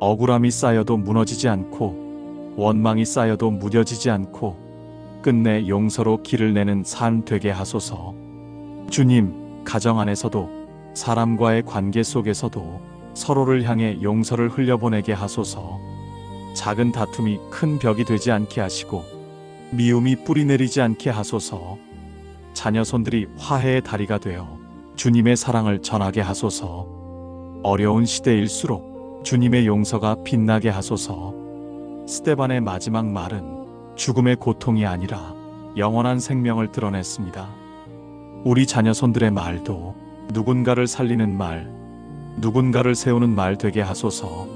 억울함이 쌓여도 무너지지 않고 원망이 쌓여도 무뎌지지 않고 끝내 용서로 길을 내는 삶 되게 하소서. 주님, 가정 안에서도 사람과의 관계 속에서도 서로를 향해 용서를 흘려보내게 하소서. 작은 다툼이 큰 벽이 되지 않게 하시고 미움이 뿌리내리지 않게 하소서. 자녀손들이 화해의 다리가 되어 주님의 사랑을 전하게 하소서. 어려운 시대일수록 주님의 용서가 빛나게 하소서. 스데반의 마지막 말은 죽음의 고통이 아니라 영원한 생명을 드러냈습니다. 우리 자녀손들의 말도 누군가를 살리는 말, 누군가를 세우는 말 되게 하소서.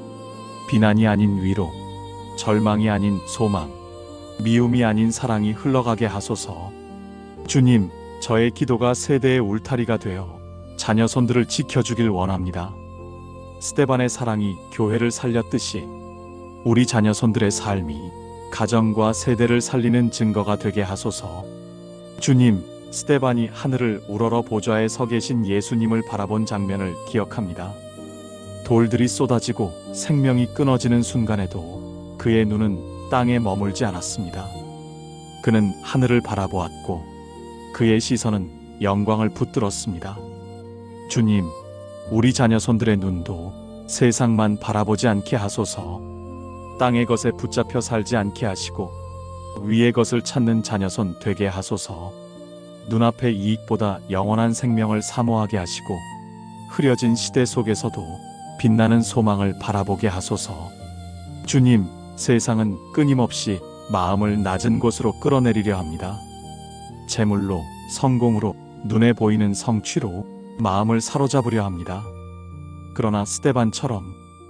비난이 아닌 위로, 절망이 아닌 소망, 미움이 아닌 사랑이 흘러가게 하소서. 주님, 저의 기도가 세대의 울타리가 되어 자녀손들을 지켜주길 원합니다. 스데반의 사랑이 교회를 살렸듯이 우리 자녀손들의 삶이 가정과 세대를 살리는 증거가 되게 하소서. 주님, 스데반이 하늘을 우러러 보좌에 서 계신 예수님을 바라본 장면을 기억합니다. 돌들이 쏟아지고 생명이 끊어지는 순간에도 그의 눈은 땅에 머물지 않았습니다. 그는 하늘을 바라보았고 그의 시선은 영광을 붙들었습니다. 주님, 우리 자녀손들의 눈도 세상만 바라보지 않게 하소서. 땅의 것에 붙잡혀 살지 않게 하시고 위의 것을 찾는 자녀손 되게 하소서. 눈앞의 이익보다 영원한 생명을 사모하게 하시고 흐려진 시대 속에서도 빛나는 소망을 바라보게 하소서. 주님, 세상은 끊임없이 마음을 낮은 곳으로 끌어내리려 합니다. 재물로, 성공으로, 눈에 보이는 성취로 마음을 사로잡으려 합니다. 그러나 스데반처럼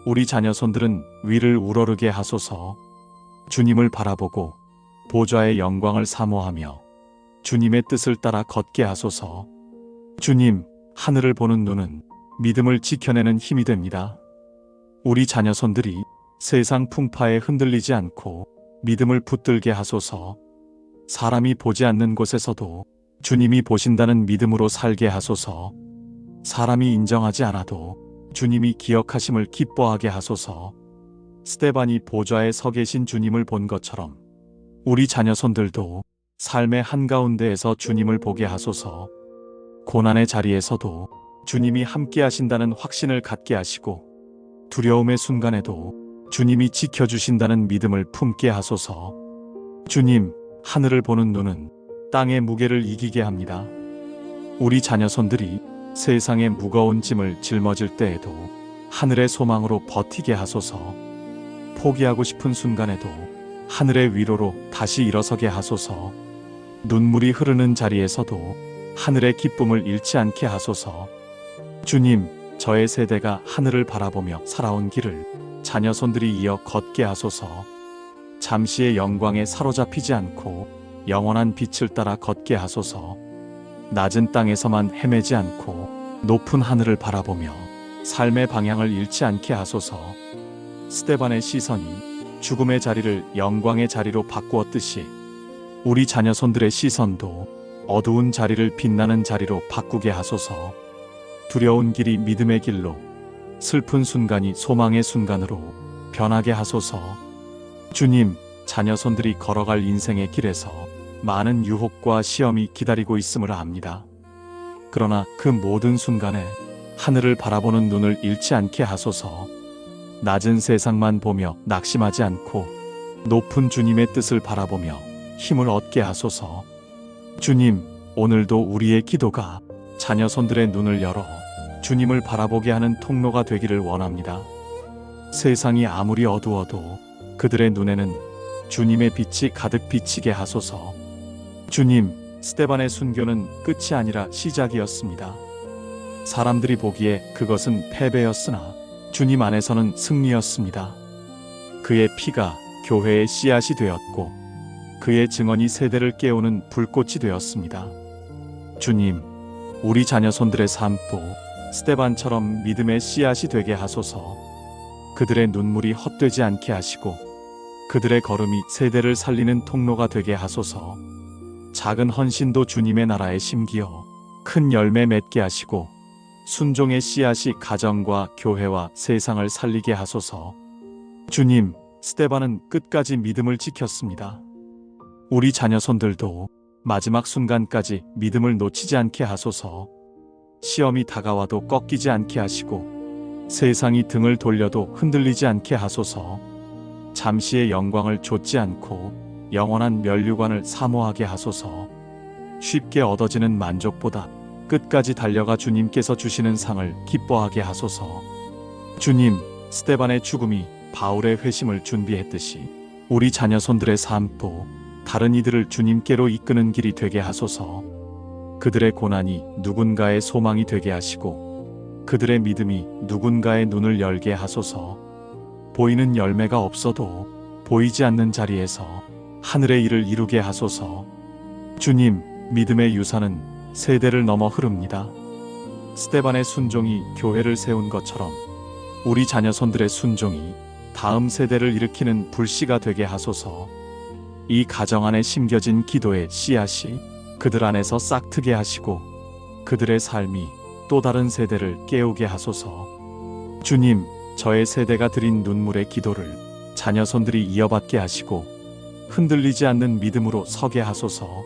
우리 자녀손들은 위를 우러르게 하소서. 주님을 바라보고 보좌의 영광을 사모하며 주님의 뜻을 따라 걷게 하소서. 주님, 하늘을 보는 눈은 믿음을 지켜내는 힘이 됩니다. 우리 자녀손들이 세상 풍파에 흔들리지 않고 믿음을 붙들게 하소서. 사람이 보지 않는 곳에서도 주님이 보신다는 믿음으로 살게 하소서. 사람이 인정하지 않아도 주님이 기억하심을 기뻐하게 하소서. 스데반이 보좌에 서 계신 주님을 본 것처럼 우리 자녀손들도 삶의 한가운데에서 주님을 보게 하소서. 고난의 자리에서도 주님이 함께 하신다는 확신을 갖게 하시고 두려움의 순간에도 주님이 지켜주신다는 믿음을 품게 하소서. 주님, 하늘을 보는 눈은 땅의 무게를 이기게 합니다. 우리 자녀손들이 세상의 무거운 짐을 짊어질 때에도 하늘의 소망으로 버티게 하소서. 포기하고 싶은 순간에도 하늘의 위로로 다시 일어서게 하소서. 눈물이 흐르는 자리에서도 하늘의 기쁨을 잃지 않게 하소서. 주님, 저의 세대가 하늘을 바라보며 살아온 길을 자녀손들이 이어 걷게 하소서. 잠시의 영광에 사로잡히지 않고 영원한 빛을 따라 걷게 하소서. 낮은 땅에서만 헤매지 않고 높은 하늘을 바라보며 삶의 방향을 잃지 않게 하소서. 스데반의 시선이 죽음의 자리를 영광의 자리로 바꾸었듯이 우리 자녀손들의 시선도 어두운 자리를 빛나는 자리로 바꾸게 하소서. 두려운 길이 믿음의 길로, 슬픈 순간이 소망의 순간으로 변하게 하소서. 주님, 자녀손들이 걸어갈 인생의 길에서 많은 유혹과 시험이 기다리고 있음을 압니다. 그러나 그 모든 순간에 하늘을 바라보는 눈을 잃지 않게 하소서. 낮은 세상만 보며 낙심하지 않고 높은 주님의 뜻을 바라보며 힘을 얻게 하소서. 주님, 오늘도 우리의 기도가 자녀손들의 눈을 열어 주님을 바라보게 하는 통로가 되기를 원합니다. 세상이 아무리 어두워도 그들의 눈에는 주님의 빛이 가득 비치게 하소서. 주님, 스데반의 순교는 끝이 아니라 시작이었습니다. 사람들이 보기에 그것은 패배였으나 주님 안에서는 승리였습니다. 그의 피가 교회의 씨앗이 되었고 그의 증언이 세대를 깨우는 불꽃이 되었습니다. 주님, 우리 자녀손들의 삶도 스데반처럼 믿음의 씨앗이 되게 하소서. 그들의 눈물이 헛되지 않게 하시고 그들의 걸음이 세대를 살리는 통로가 되게 하소서. 작은 헌신도 주님의 나라에 심기어 큰 열매 맺게 하시고 순종의 씨앗이 가정과 교회와 세상을 살리게 하소서. 주님, 스데반은 끝까지 믿음을 지켰습니다. 우리 자녀손들도 마지막 순간까지 믿음을 놓치지 않게 하소서. 시험이 다가와도 꺾이지 않게 하시고 세상이 등을 돌려도 흔들리지 않게 하소서. 잠시의 영광을 좇지 않고 영원한 면류관을 사모하게 하소서. 쉽게 얻어지는 만족보다 끝까지 달려가 주님께서 주시는 상을 기뻐하게 하소서. 주님, 스데반의 죽음이 바울의 회심을 준비했듯이 우리 자녀손들의 삶도 다른 이들을 주님께로 이끄는 길이 되게 하소서. 그들의 고난이 누군가의 소망이 되게 하시고 그들의 믿음이 누군가의 눈을 열게 하소서. 보이는 열매가 없어도 보이지 않는 자리에서 하늘의 일을 이루게 하소서. 주님, 믿음의 유산은 세대를 넘어 흐릅니다. 스데반의 순종이 교회를 세운 것처럼 우리 자녀손들의 순종이 다음 세대를 일으키는 불씨가 되게 하소서. 이 가정 안에 심겨진 기도의 씨앗이 그들 안에서 싹트게 하시고 그들의 삶이 또 다른 세대를 깨우게 하소서. 주님, 저의 세대가 드린 눈물의 기도를 자녀손들이 이어받게 하시고 흔들리지 않는 믿음으로 서게 하소서.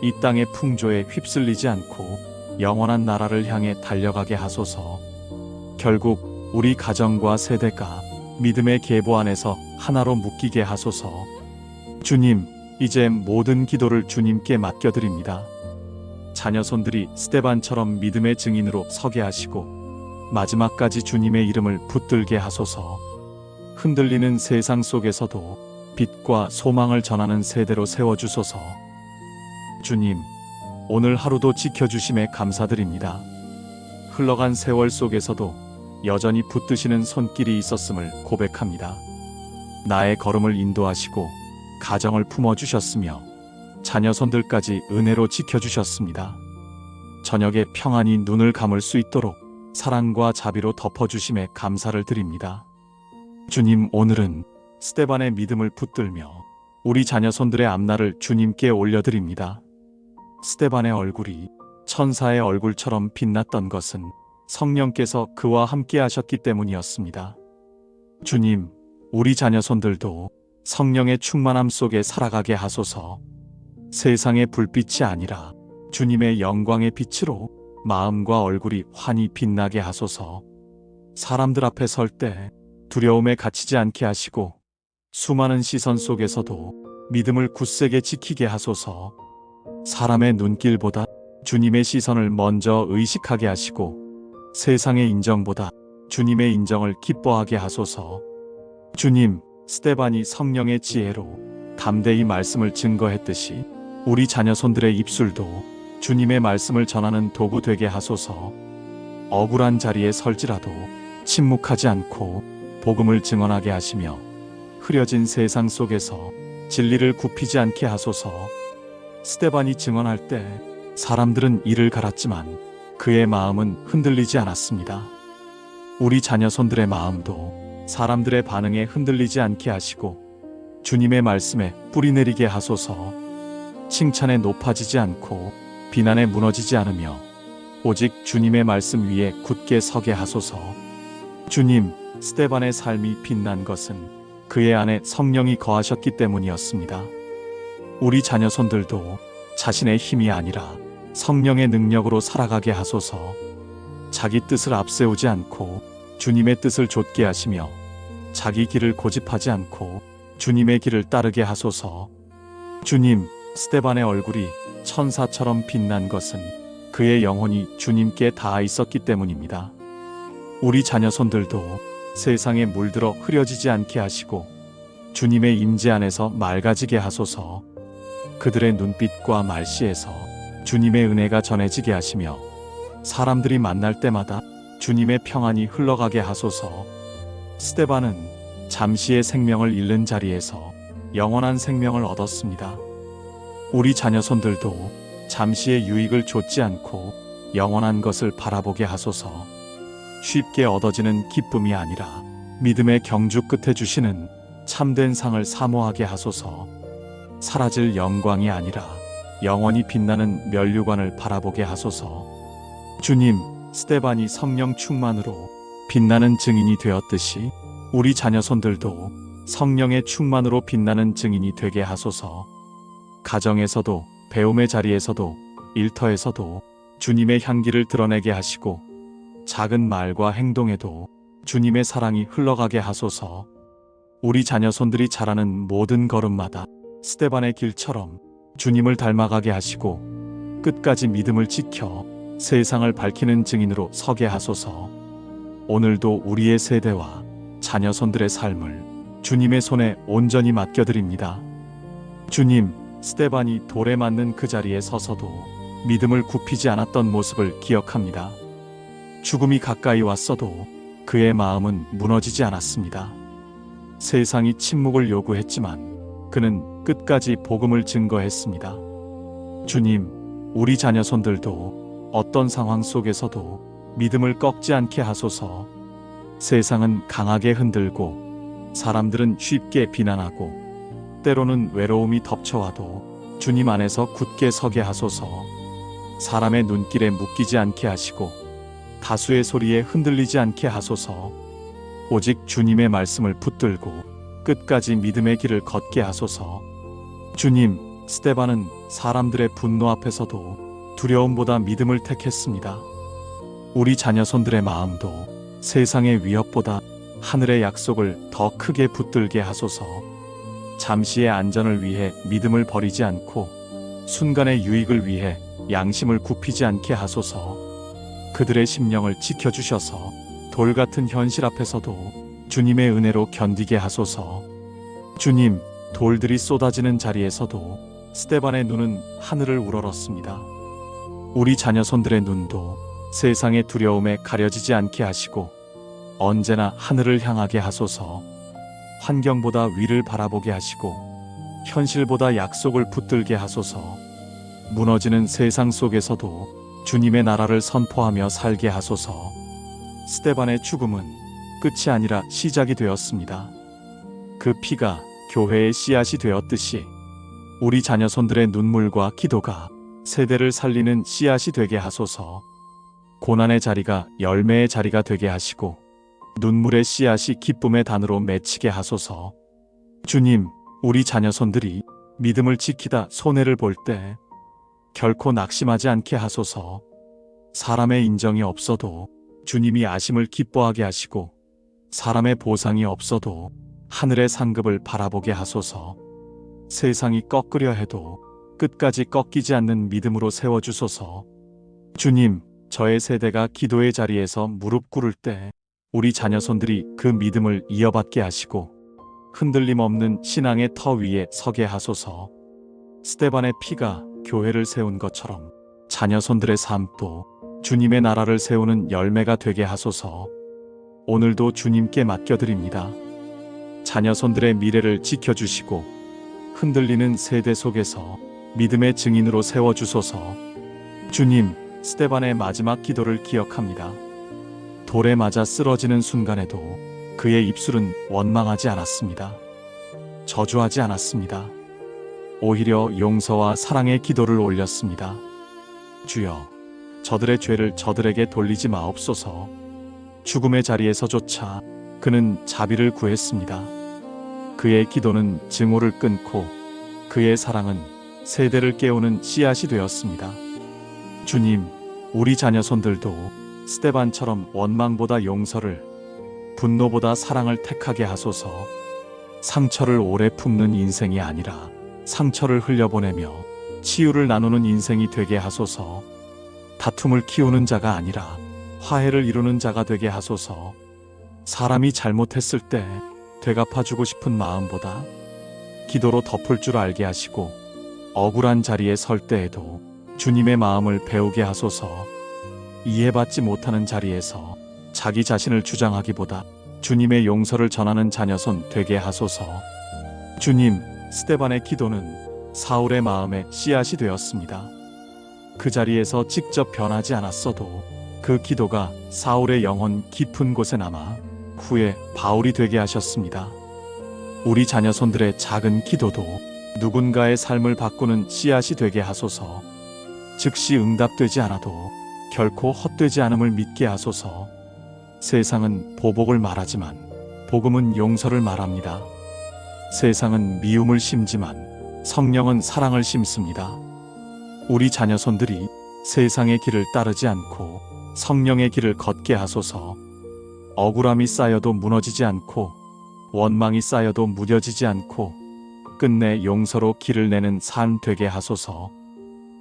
이 땅의 풍조에 휩쓸리지 않고 영원한 나라를 향해 달려가게 하소서. 결국 우리 가정과 세대가 믿음의 계보 안에서 하나로 묶이게 하소서. 주님, 이제 모든 기도를 주님께 맡겨드립니다. 자녀손들이 스데반처럼 믿음의 증인으로 서게 하시고 마지막까지 주님의 이름을 붙들게 하소서. 흔들리는 세상 속에서도 빛과 소망을 전하는 세대로 세워주소서. 주님, 오늘 하루도 지켜주심에 감사드립니다. 흘러간 세월 속에서도 여전히 붙드시는 손길이 있었음을 고백합니다. 나의 걸음을 인도하시고 가정을 품어주셨으며 자녀손들까지 은혜로 지켜주셨습니다. 저녁에 평안히 눈을 감을 수 있도록 사랑과 자비로 덮어주심에 감사를 드립니다. 주님, 오늘은 스데반의 믿음을 붙들며 우리 자녀손들의 앞날을 주님께 올려드립니다. 스데반의 얼굴이 천사의 얼굴처럼 빛났던 것은 성령께서 그와 함께 하셨기 때문이었습니다. 주님, 우리 자녀손들도 성령의 충만함 속에 살아가게 하소서. 세상의 불빛이 아니라 주님의 영광의 빛으로 마음과 얼굴이 환히 빛나게 하소서. 사람들 앞에 설 때 두려움에 갇히지 않게 하시고 수많은 시선 속에서도 믿음을 굳세게 지키게 하소서. 사람의 눈길보다 주님의 시선을 먼저 의식하게 하시고 세상의 인정보다 주님의 인정을 기뻐하게 하소서. 주님, 스데반이 성령의 지혜로 담대히 말씀을 증거했듯이 우리 자녀손들의 입술도 주님의 말씀을 전하는 도구 되게 하소서. 억울한 자리에 설지라도 침묵하지 않고 복음을 증언하게 하시며 흐려진 세상 속에서 진리를 굽히지 않게 하소서. 스데반이 증언할 때 사람들은 이를 갈았지만 그의 마음은 흔들리지 않았습니다. 우리 자녀손들의 마음도 사람들의 반응에 흔들리지 않게 하시고 주님의 말씀에 뿌리내리게 하소서. 칭찬에 높아지지 않고 비난에 무너지지 않으며 오직 주님의 말씀 위에 굳게 서게 하소서. 주님, 스데반의 삶이 빛난 것은 그의 안에 성령이 거하셨기 때문이었습니다. 우리 자녀손들도 자신의 힘이 아니라 성령의 능력으로 살아가게 하소서. 자기 뜻을 앞세우지 않고 주님의 뜻을 좇게 하시며 자기 길을 고집하지 않고 주님의 길을 따르게 하소서. 주님, 스데반의 얼굴이 천사처럼 빛난 것은 그의 영혼이 주님께 닿아 있었기 때문입니다. 우리 자녀손들도 세상에 물들어 흐려지지 않게 하시고 주님의 임재 안에서 맑아지게 하소서. 그들의 눈빛과 말씨에서 주님의 은혜가 전해지게 하시며 사람들이 만날 때마다 주님의 평안이 흘러가게 하소서. 스데반은 잠시의 생명을 잃는 자리에서 영원한 생명을 얻었습니다. 우리 자녀손들도 잠시의 유익을 좇지 않고 영원한 것을 바라보게 하소서. 쉽게 얻어지는 기쁨이 아니라 믿음의 경주 끝에 주시는 참된 상을 사모하게 하소서. 사라질 영광이 아니라 영원히 빛나는 면류관을 바라보게 하소서. 주님, 스데반이 성령 충만으로 빛나는 증인이 되었듯이 우리 자녀손들도 성령의 충만으로 빛나는 증인이 되게 하소서. 가정에서도 배움의 자리에서도 일터에서도 주님의 향기를 드러내게 하시고 작은 말과 행동에도 주님의 사랑이 흘러가게 하소서. 우리 자녀손들이 자라는 모든 걸음마다 스데반의 길처럼 주님을 닮아가게 하시고 끝까지 믿음을 지켜 세상을 밝히는 증인으로 서게 하소서. 오늘도 우리의 세대와 자녀손들의 삶을 주님의 손에 온전히 맡겨드립니다. 주님, 스데반이 돌에 맞는 그 자리에 서서도 믿음을 굽히지 않았던 모습을 기억합니다. 죽음이 가까이 왔어도 그의 마음은 무너지지 않았습니다. 세상이 침묵을 요구했지만 그는 끝까지 복음을 증거했습니다. 주님, 우리 자녀손들도 어떤 상황 속에서도 믿음을 꺾지 않게 하소서. 세상은 강하게 흔들고 사람들은 쉽게 비난하고 때로는 외로움이 덮쳐와도 주님 안에서 굳게 서게 하소서. 사람의 눈길에 묶이지 않게 하시고 다수의 소리에 흔들리지 않게 하소서. 오직 주님의 말씀을 붙들고 끝까지 믿음의 길을 걷게 하소서. 주님, 스데반은 사람들의 분노 앞에서도 두려움보다 믿음을 택했습니다. 우리 자녀손들의 마음도 세상의 위협보다 하늘의 약속을 더 크게 붙들게 하소서. 잠시의 안전을 위해 믿음을 버리지 않고 순간의 유익을 위해 양심을 굽히지 않게 하소서. 그들의 심령을 지켜주셔서 돌 같은 현실 앞에서도 주님의 은혜로 견디게 하소서. 주님, 돌들이 쏟아지는 자리에서도 스데반의 눈은 하늘을 우러렀습니다. 우리 자녀손들의 눈도 세상의 두려움에 가려지지 않게 하시고 언제나 하늘을 향하게 하소서. 환경보다 위를 바라보게 하시고 현실보다 약속을 붙들게 하소서. 무너지는 세상 속에서도 주님의 나라를 선포하며 살게 하소서. 스데반의 죽음은 끝이 아니라 시작이 되었습니다. 그 피가 교회의 씨앗이 되었듯이 우리 자녀손들의 눈물과 기도가 세대를 살리는 씨앗이 되게 하소서. 고난의 자리가 열매의 자리가 되게 하시고 눈물의 씨앗이 기쁨의 단으로 맺히게 하소서. 주님, 우리 자녀손들이 믿음을 지키다 손해를 볼 때 결코 낙심하지 않게 하소서. 사람의 인정이 없어도 주님이 아심을 기뻐하게 하시고 사람의 보상이 없어도 하늘의 상급을 바라보게 하소서. 세상이 꺾으려 해도 끝까지 꺾이지 않는 믿음으로 세워주소서. 주님, 저의 세대가 기도의 자리에서 무릎 꿇을 때 우리 자녀손들이 그 믿음을 이어받게 하시고 흔들림 없는 신앙의 터 위에 서게 하소서. 스데반의 피가 교회를 세운 것처럼 자녀손들의 삶도 주님의 나라를 세우는 열매가 되게 하소서. 오늘도 주님께 맡겨드립니다. 자녀손들의 미래를 지켜주시고 흔들리는 세대 속에서 믿음의 증인으로 세워주소서. 주님, 스데반의 마지막 기도를 기억합니다. 돌에 맞아 쓰러지는 순간에도 그의 입술은 원망하지 않았습니다. 저주하지 않았습니다. 오히려 용서와 사랑의 기도를 올렸습니다. 주여, 저들의 죄를 저들에게 돌리지 마옵소서. 죽음의 자리에서조차 그는 자비를 구했습니다. 그의 기도는 증오를 끊고 그의 사랑은 세대를 깨우는 씨앗이 되었습니다. 주님, 우리 자녀손들도 스데반처럼 원망보다 용서를, 분노보다 사랑을 택하게 하소서. 상처를 오래 품는 인생이 아니라 상처를 흘려보내며 치유를 나누는 인생이 되게 하소서. 다툼을 키우는 자가 아니라 화해를 이루는 자가 되게 하소서. 사람이 잘못했을 때 되갚아주고 싶은 마음보다 기도로 덮을 줄 알게 하시고 억울한 자리에 설 때에도 주님의 마음을 배우게 하소서. 이해받지 못하는 자리에서 자기 자신을 주장하기보다 주님의 용서를 전하는 자녀손 되게 하소서. 주님, 스데반의 기도는 사울의 마음에 씨앗이 되었습니다. 그 자리에서 직접 변하지 않았어도 그 기도가 사울의 영혼 깊은 곳에 남아 후에 바울이 되게 하셨습니다. 우리 자녀손들의 작은 기도도 누군가의 삶을 바꾸는 씨앗이 되게 하소서. 즉시 응답되지 않아도 결코 헛되지 않음을 믿게 하소서. 세상은 보복을 말하지만 복음은 용서를 말합니다. 세상은 미움을 심지만 성령은 사랑을 심습니다. 우리 자녀손들이 세상의 길을 따르지 않고 성령의 길을 걷게 하소서. 억울함이 쌓여도 무너지지 않고 원망이 쌓여도 무뎌지지 않고 끝내 용서로 길을 내는 삶 되게 하소서.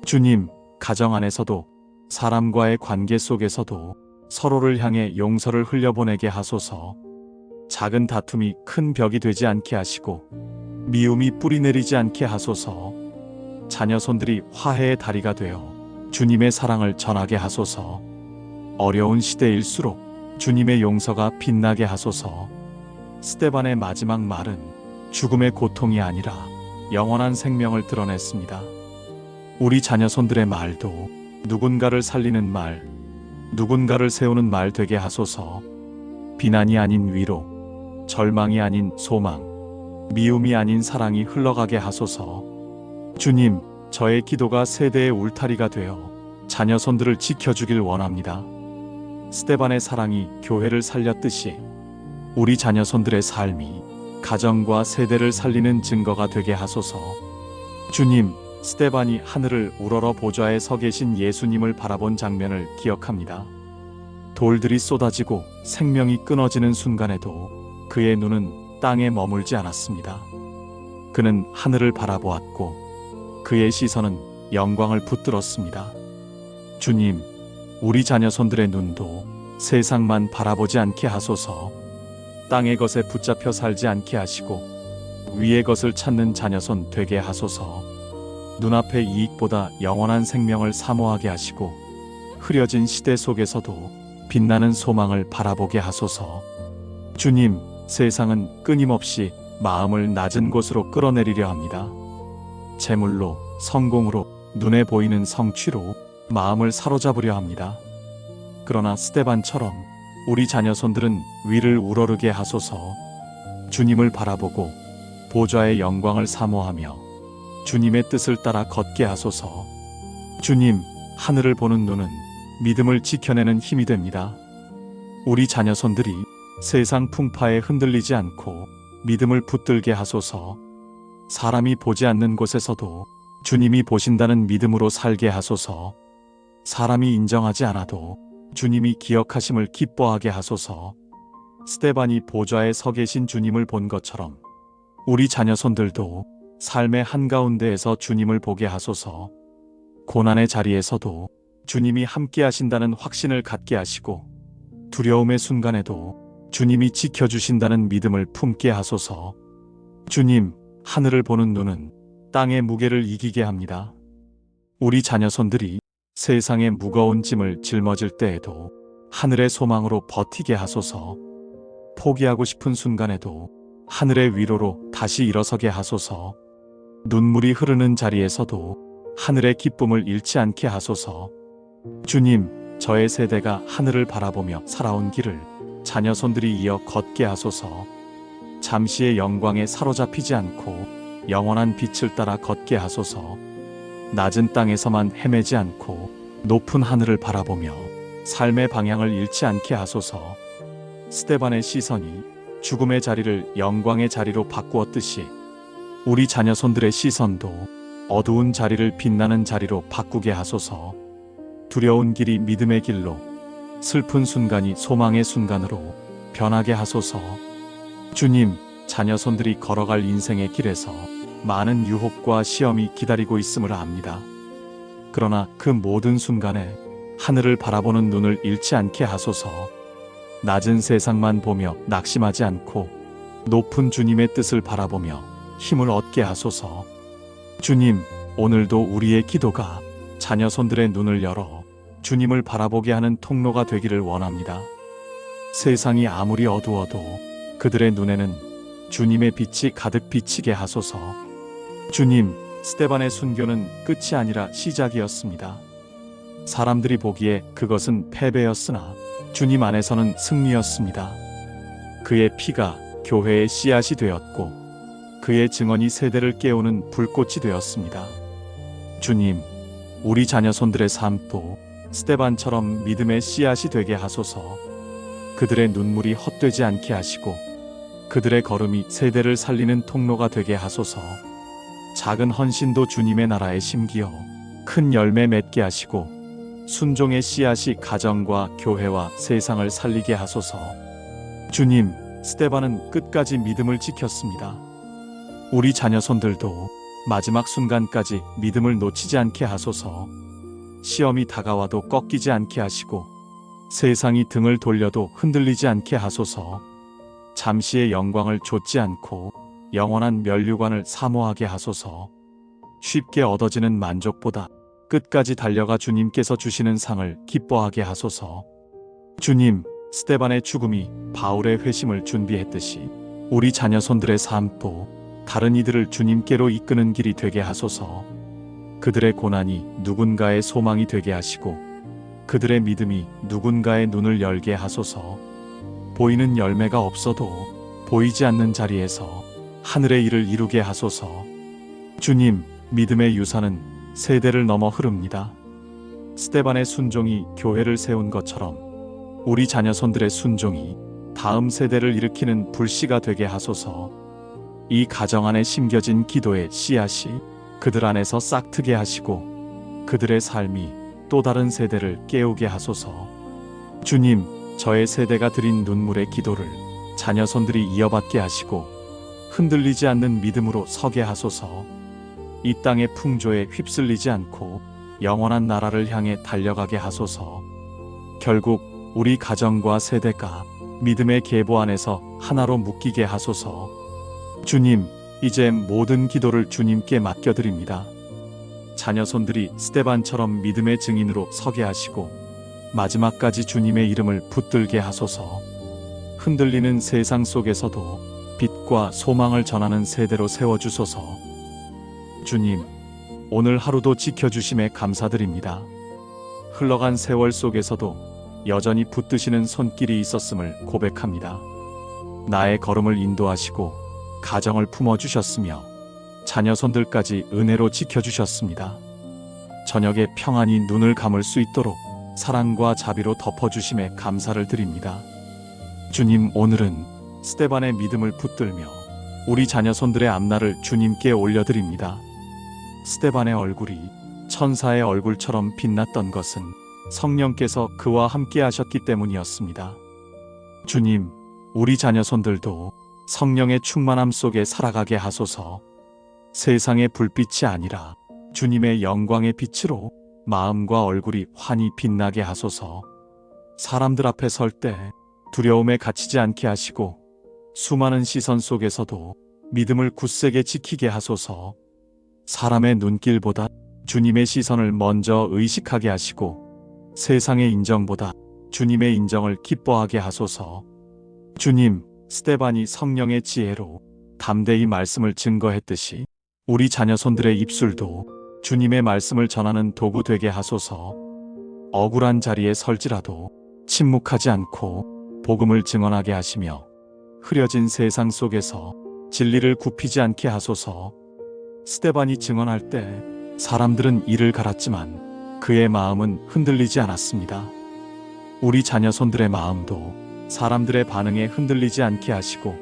주님, 가정 안에서도 사람과의 관계 속에서도 서로를 향해 용서를 흘려보내게 하소서. 작은 다툼이 큰 벽이 되지 않게 하시고 미움이 뿌리내리지 않게 하소서. 자녀손들이 화해의 다리가 되어 주님의 사랑을 전하게 하소서. 어려운 시대일수록 주님의 용서가 빛나게 하소서. 스데반의 마지막 말은 죽음의 고통이 아니라 영원한 생명을 드러냈습니다. 우리 자녀손들의 말도 누군가를 살리는 말, 누군가를 세우는 말 되게 하소서. 비난이 아닌 위로, 절망이 아닌 소망, 미움이 아닌 사랑이 흘러가게 하소서. 주님, 저의 기도가 세대의 울타리가 되어 자녀손들을 지켜주길 원합니다. 스데반의 사랑이 교회를 살렸듯이 우리 자녀손들의 삶이 가정과 세대를 살리는 증거가 되게 하소서. 주님, 스데반이 하늘을 우러러 보좌에 서 계신 예수님을 바라본 장면을 기억합니다. 돌들이 쏟아지고 생명이 끊어지는 순간에도 그의 눈은 땅에 머물지 않았습니다. 그는 하늘을 바라보았고 그의 시선은 영광을 붙들었습니다. 주님, 우리 자녀손들의 눈도 세상만 바라보지 않게 하소서. 땅의 것에 붙잡혀 살지 않게 하시고 위의 것을 찾는 자녀손 되게 하소서. 눈앞의 이익보다 영원한 생명을 사모하게 하시고 흐려진 시대 속에서도 빛나는 소망을 바라보게 하소서. 주님, 세상은 끊임없이 마음을 낮은 곳으로 끌어내리려 합니다. 재물로, 성공으로, 눈에 보이는 성취로 마음을 사로잡으려 합니다. 그러나 스데반처럼 우리 자녀손들은 위를 우러르게 하소서. 주님을 바라보고 보좌의 영광을 사모하며 주님의 뜻을 따라 걷게 하소서. 주님, 하늘을 보는 눈은 믿음을 지켜내는 힘이 됩니다. 우리 자녀손들이 세상 풍파에 흔들리지 않고 믿음을 붙들게 하소서. 사람이 보지 않는 곳에서도 주님이 보신다는 믿음으로 살게 하소서. 사람이 인정하지 않아도 주님이 기억하심을 기뻐하게 하소서. 스데반이 보좌에 서 계신 주님을 본 것처럼 우리 자녀손들도 삶의 한가운데에서 주님을 보게 하소서. 고난의 자리에서도 주님이 함께 하신다는 확신을 갖게 하시고 두려움의 순간에도 주님이 지켜주신다는 믿음을 품게 하소서. 주님, 하늘을 보는 눈은 땅의 무게를 이기게 합니다. 우리 자녀손들이 세상의 무거운 짐을 짊어질 때에도 하늘의 소망으로 버티게 하소서. 포기하고 싶은 순간에도 하늘의 위로로 다시 일어서게 하소서. 눈물이 흐르는 자리에서도 하늘의 기쁨을 잃지 않게 하소서. 주님, 저의 세대가 하늘을 바라보며 살아온 길을 자녀손들이 이어 걷게 하소서. 잠시의 영광에 사로잡히지 않고 영원한 빛을 따라 걷게 하소서. 낮은 땅에서만 헤매지 않고 높은 하늘을 바라보며 삶의 방향을 잃지 않게 하소서. 스데반의 시선이 죽음의 자리를 영광의 자리로 바꾸었듯이 우리 자녀손들의 시선도 어두운 자리를 빛나는 자리로 바꾸게 하소서. 두려운 길이 믿음의 길로, 슬픈 순간이 소망의 순간으로 변하게 하소서. 주님, 자녀손들이 걸어갈 인생의 길에서 많은 유혹과 시험이 기다리고 있음을 압니다. 그러나 그 모든 순간에 하늘을 바라보는 눈을 잃지 않게 하소서. 낮은 세상만 보며 낙심하지 않고 높은 주님의 뜻을 바라보며 힘을 얻게 하소서. 주님, 오늘도 우리의 기도가 자녀손들의 눈을 열어 주님을 바라보게 하는 통로가 되기를 원합니다. 세상이 아무리 어두워도 그들의 눈에는 주님의 빛이 가득 비치게 하소서. 주님, 스데반의 순교는 끝이 아니라 시작이었습니다. 사람들이 보기에 그것은 패배였으나 주님 안에서는 승리였습니다. 그의 피가 교회의 씨앗이 되었고 그의 증언이 세대를 깨우는 불꽃이 되었습니다. 주님, 우리 자녀손들의 삶도 스데반처럼 믿음의 씨앗이 되게 하소서. 그들의 눈물이 헛되지 않게 하시고 그들의 걸음이 세대를 살리는 통로가 되게 하소서. 작은 헌신도 주님의 나라에 심기어 큰 열매 맺게 하시고 순종의 씨앗이 가정과 교회와 세상을 살리게 하소서. 주님, 스데반은 끝까지 믿음을 지켰습니다. 우리 자녀손들도 마지막 순간까지 믿음을 놓치지 않게 하소서. 시험이 다가와도 꺾이지 않게 하시고 세상이 등을 돌려도 흔들리지 않게 하소서. 잠시의 영광을 좇지 않고 영원한 면류관을 사모하게 하소서. 쉽게 얻어지는 만족보다 끝까지 달려가 주님께서 주시는 상을 기뻐하게 하소서. 주님, 스데반의 죽음이 바울의 회심을 준비했듯이 우리 자녀손들의 삶도 다른 이들을 주님께로 이끄는 길이 되게 하소서. 그들의 고난이 누군가의 소망이 되게 하시고 그들의 믿음이 누군가의 눈을 열게 하소서. 보이는 열매가 없어도 보이지 않는 자리에서 하늘의 일을 이루게 하소서. 주님, 믿음의 유산은 세대를 넘어 흐릅니다. 스데반의 순종이 교회를 세운 것처럼 우리 자녀손들의 순종이 다음 세대를 일으키는 불씨가 되게 하소서. 이 가정 안에 심겨진 기도의 씨앗이 그들 안에서 싹트게 하시고 그들의 삶이 또 다른 세대를 깨우게 하소서. 주님, 저의 세대가 드린 눈물의 기도를 자녀손들이 이어받게 하시고 흔들리지 않는 믿음으로 서게 하소서. 이 땅의 풍조에 휩쓸리지 않고 영원한 나라를 향해 달려가게 하소서. 결국 우리 가정과 세대가 믿음의 계보 안에서 하나로 묶이게 하소서. 주님, 이제 모든 기도를 주님께 맡겨드립니다. 자녀손들이 스데반처럼 믿음의 증인으로 서게 하시고 마지막까지 주님의 이름을 붙들게 하소서. 흔들리는 세상 속에서도 빛과 소망을 전하는 세대로 세워주소서. 주님, 오늘 하루도 지켜주심에 감사드립니다. 흘러간 세월 속에서도 여전히 붙드시는 손길이 있었음을 고백합니다. 나의 걸음을 인도하시고 가정을 품어주셨으며 자녀손들까지 은혜로 지켜주셨습니다. 저녁에 평안히 눈을 감을 수 있도록 사랑과 자비로 덮어주심에 감사를 드립니다. 주님, 오늘은 스데반의 믿음을 붙들며 우리 자녀손들의 앞날을 주님께 올려드립니다. 스데반의 얼굴이 천사의 얼굴처럼 빛났던 것은 성령께서 그와 함께 하셨기 때문이었습니다. 주님, 우리 자녀손들도 성령의 충만함 속에 살아가게 하소서. 세상의 불빛이 아니라 주님의 영광의 빛으로 마음과 얼굴이 환히 빛나게 하소서. 사람들 앞에 설 때 두려움에 갇히지 않게 하시고 수많은 시선 속에서도 믿음을 굳세게 지키게 하소서. 사람의 눈길보다 주님의 시선을 먼저 의식하게 하시고 세상의 인정보다 주님의 인정을 기뻐하게 하소서. 주님, 스데반이 성령의 지혜로 담대히 말씀을 증거했듯이 우리 자녀손들의 입술도 주님의 말씀을 전하는 도구 되게 하소서. 억울한 자리에 설지라도 침묵하지 않고 복음을 증언하게 하시며 흐려진 세상 속에서 진리를 굽히지 않게 하소서. 스데반이 증언할 때 사람들은 이를 갈았지만 그의 마음은 흔들리지 않았습니다. 우리 자녀손들의 마음도 사람들의 반응에 흔들리지 않게 하시고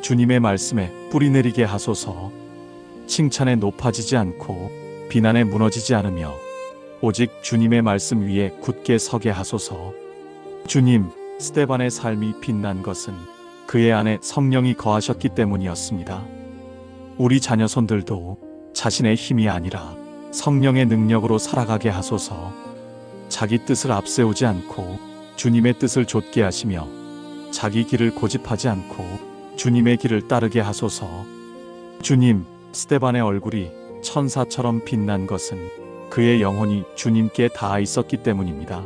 주님의 말씀에 뿌리내리게 하소서. 칭찬에 높아지지 않고 비난에 무너지지 않으며 오직 주님의 말씀 위에 굳게 서게 하소서. 주님, 스데반의 삶이 빛난 것은 그의 안에 성령이 거하셨기 때문이었습니다. 우리 자녀손들도 자신의 힘이 아니라 성령의 능력으로 살아가게 하소서. 자기 뜻을 앞세우지 않고 주님의 뜻을 좇게 하시며 자기 길을 고집하지 않고 주님의 길을 따르게 하소서. 주님, 스데반의 얼굴이 천사처럼 빛난 것은 그의 영혼이 주님께 닿아 있었기 때문입니다.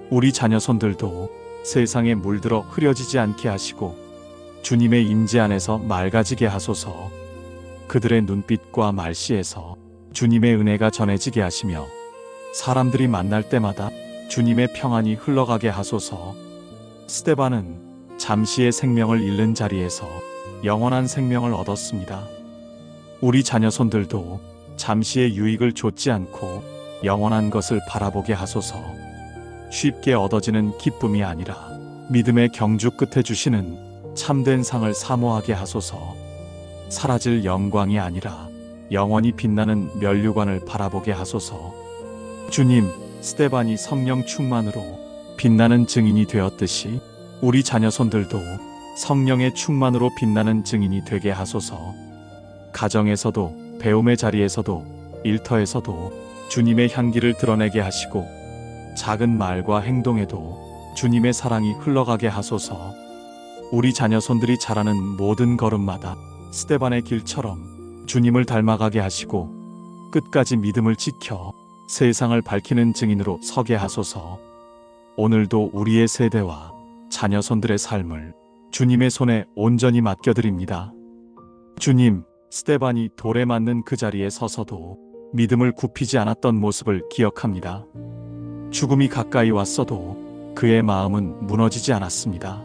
우리 자녀손들도 세상에 물들어 흐려지지 않게 하시고 주님의 임재 안에서 맑아지게 하소서. 그들의 눈빛과 말씨에서 주님의 은혜가 전해지게 하시며 사람들이 만날 때마다 주님의 평안이 흘러가게 하소서. 스데반은 잠시의 생명을 잃는 자리에서 영원한 생명을 얻었습니다. 우리 자녀손들도 잠시의 유익을 좇지 않고 영원한 것을 바라보게 하소서. 쉽게 얻어지는 기쁨이 아니라 믿음의 경주 끝에 주시는 참된 상을 사모하게 하소서. 사라질 영광이 아니라 영원히 빛나는 면류관을 바라보게 하소서. 주님, 스데반이 성령 충만으로 빛나는 증인이 되었듯이 우리 자녀손들도 성령의 충만으로 빛나는 증인이 되게 하소서. 가정에서도 배움의 자리에서도 일터에서도 주님의 향기를 드러내게 하시고 작은 말과 행동에도 주님의 사랑이 흘러가게 하소서. 우리 자녀손들이 자라는 모든 걸음마다 스데반의 길처럼 주님을 닮아가게 하시고 끝까지 믿음을 지켜 세상을 밝히는 증인으로 서게 하소서. 오늘도 우리의 세대와 자녀손들의 삶을 주님의 손에 온전히 맡겨드립니다. 주님, 스데반이 돌에 맞는 그 자리에 서서도 믿음을 굽히지 않았던 모습을 기억합니다. 죽음이 가까이 왔어도 그의 마음은 무너지지 않았습니다.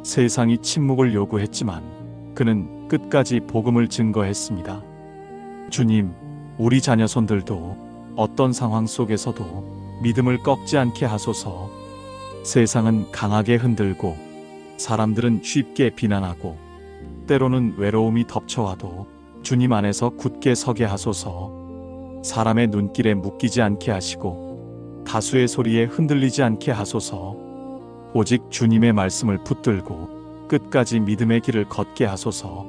세상이 침묵을 요구했지만 그는 끝까지 복음을 증거했습니다. 주님, 우리 자녀손들도 어떤 상황 속에서도 믿음을 꺾지 않게 하소서. 세상은 강하게 흔들고 사람들은 쉽게 비난하고 때로는 외로움이 덮쳐와도 주님 안에서 굳게 서게 하소서. 사람의 눈길에 묶이지 않게 하시고 다수의 소리에 흔들리지 않게 하소서. 오직 주님의 말씀을 붙들고 끝까지 믿음의 길을 걷게 하소서.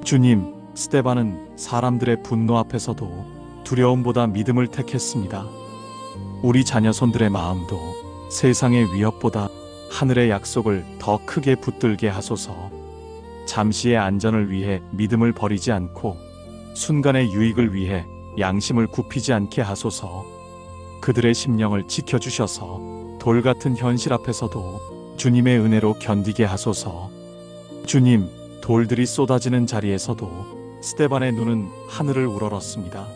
주님, 스데반은 사람들의 분노 앞에서도 두려움보다 믿음을 택했습니다. 우리 자녀손들의 마음도 세상의 위협보다 하늘의 약속을 더 크게 붙들게 하소서. 잠시의 안전을 위해 믿음을 버리지 않고 순간의 유익을 위해 양심을 굽히지 않게 하소서. 그들의 심령을 지켜주셔서 돌 같은 현실 앞에서도 주님의 은혜로 견디게 하소서. 주님, 돌들이 쏟아지는 자리에서도 스데반의 눈은 하늘을 우러렀습니다.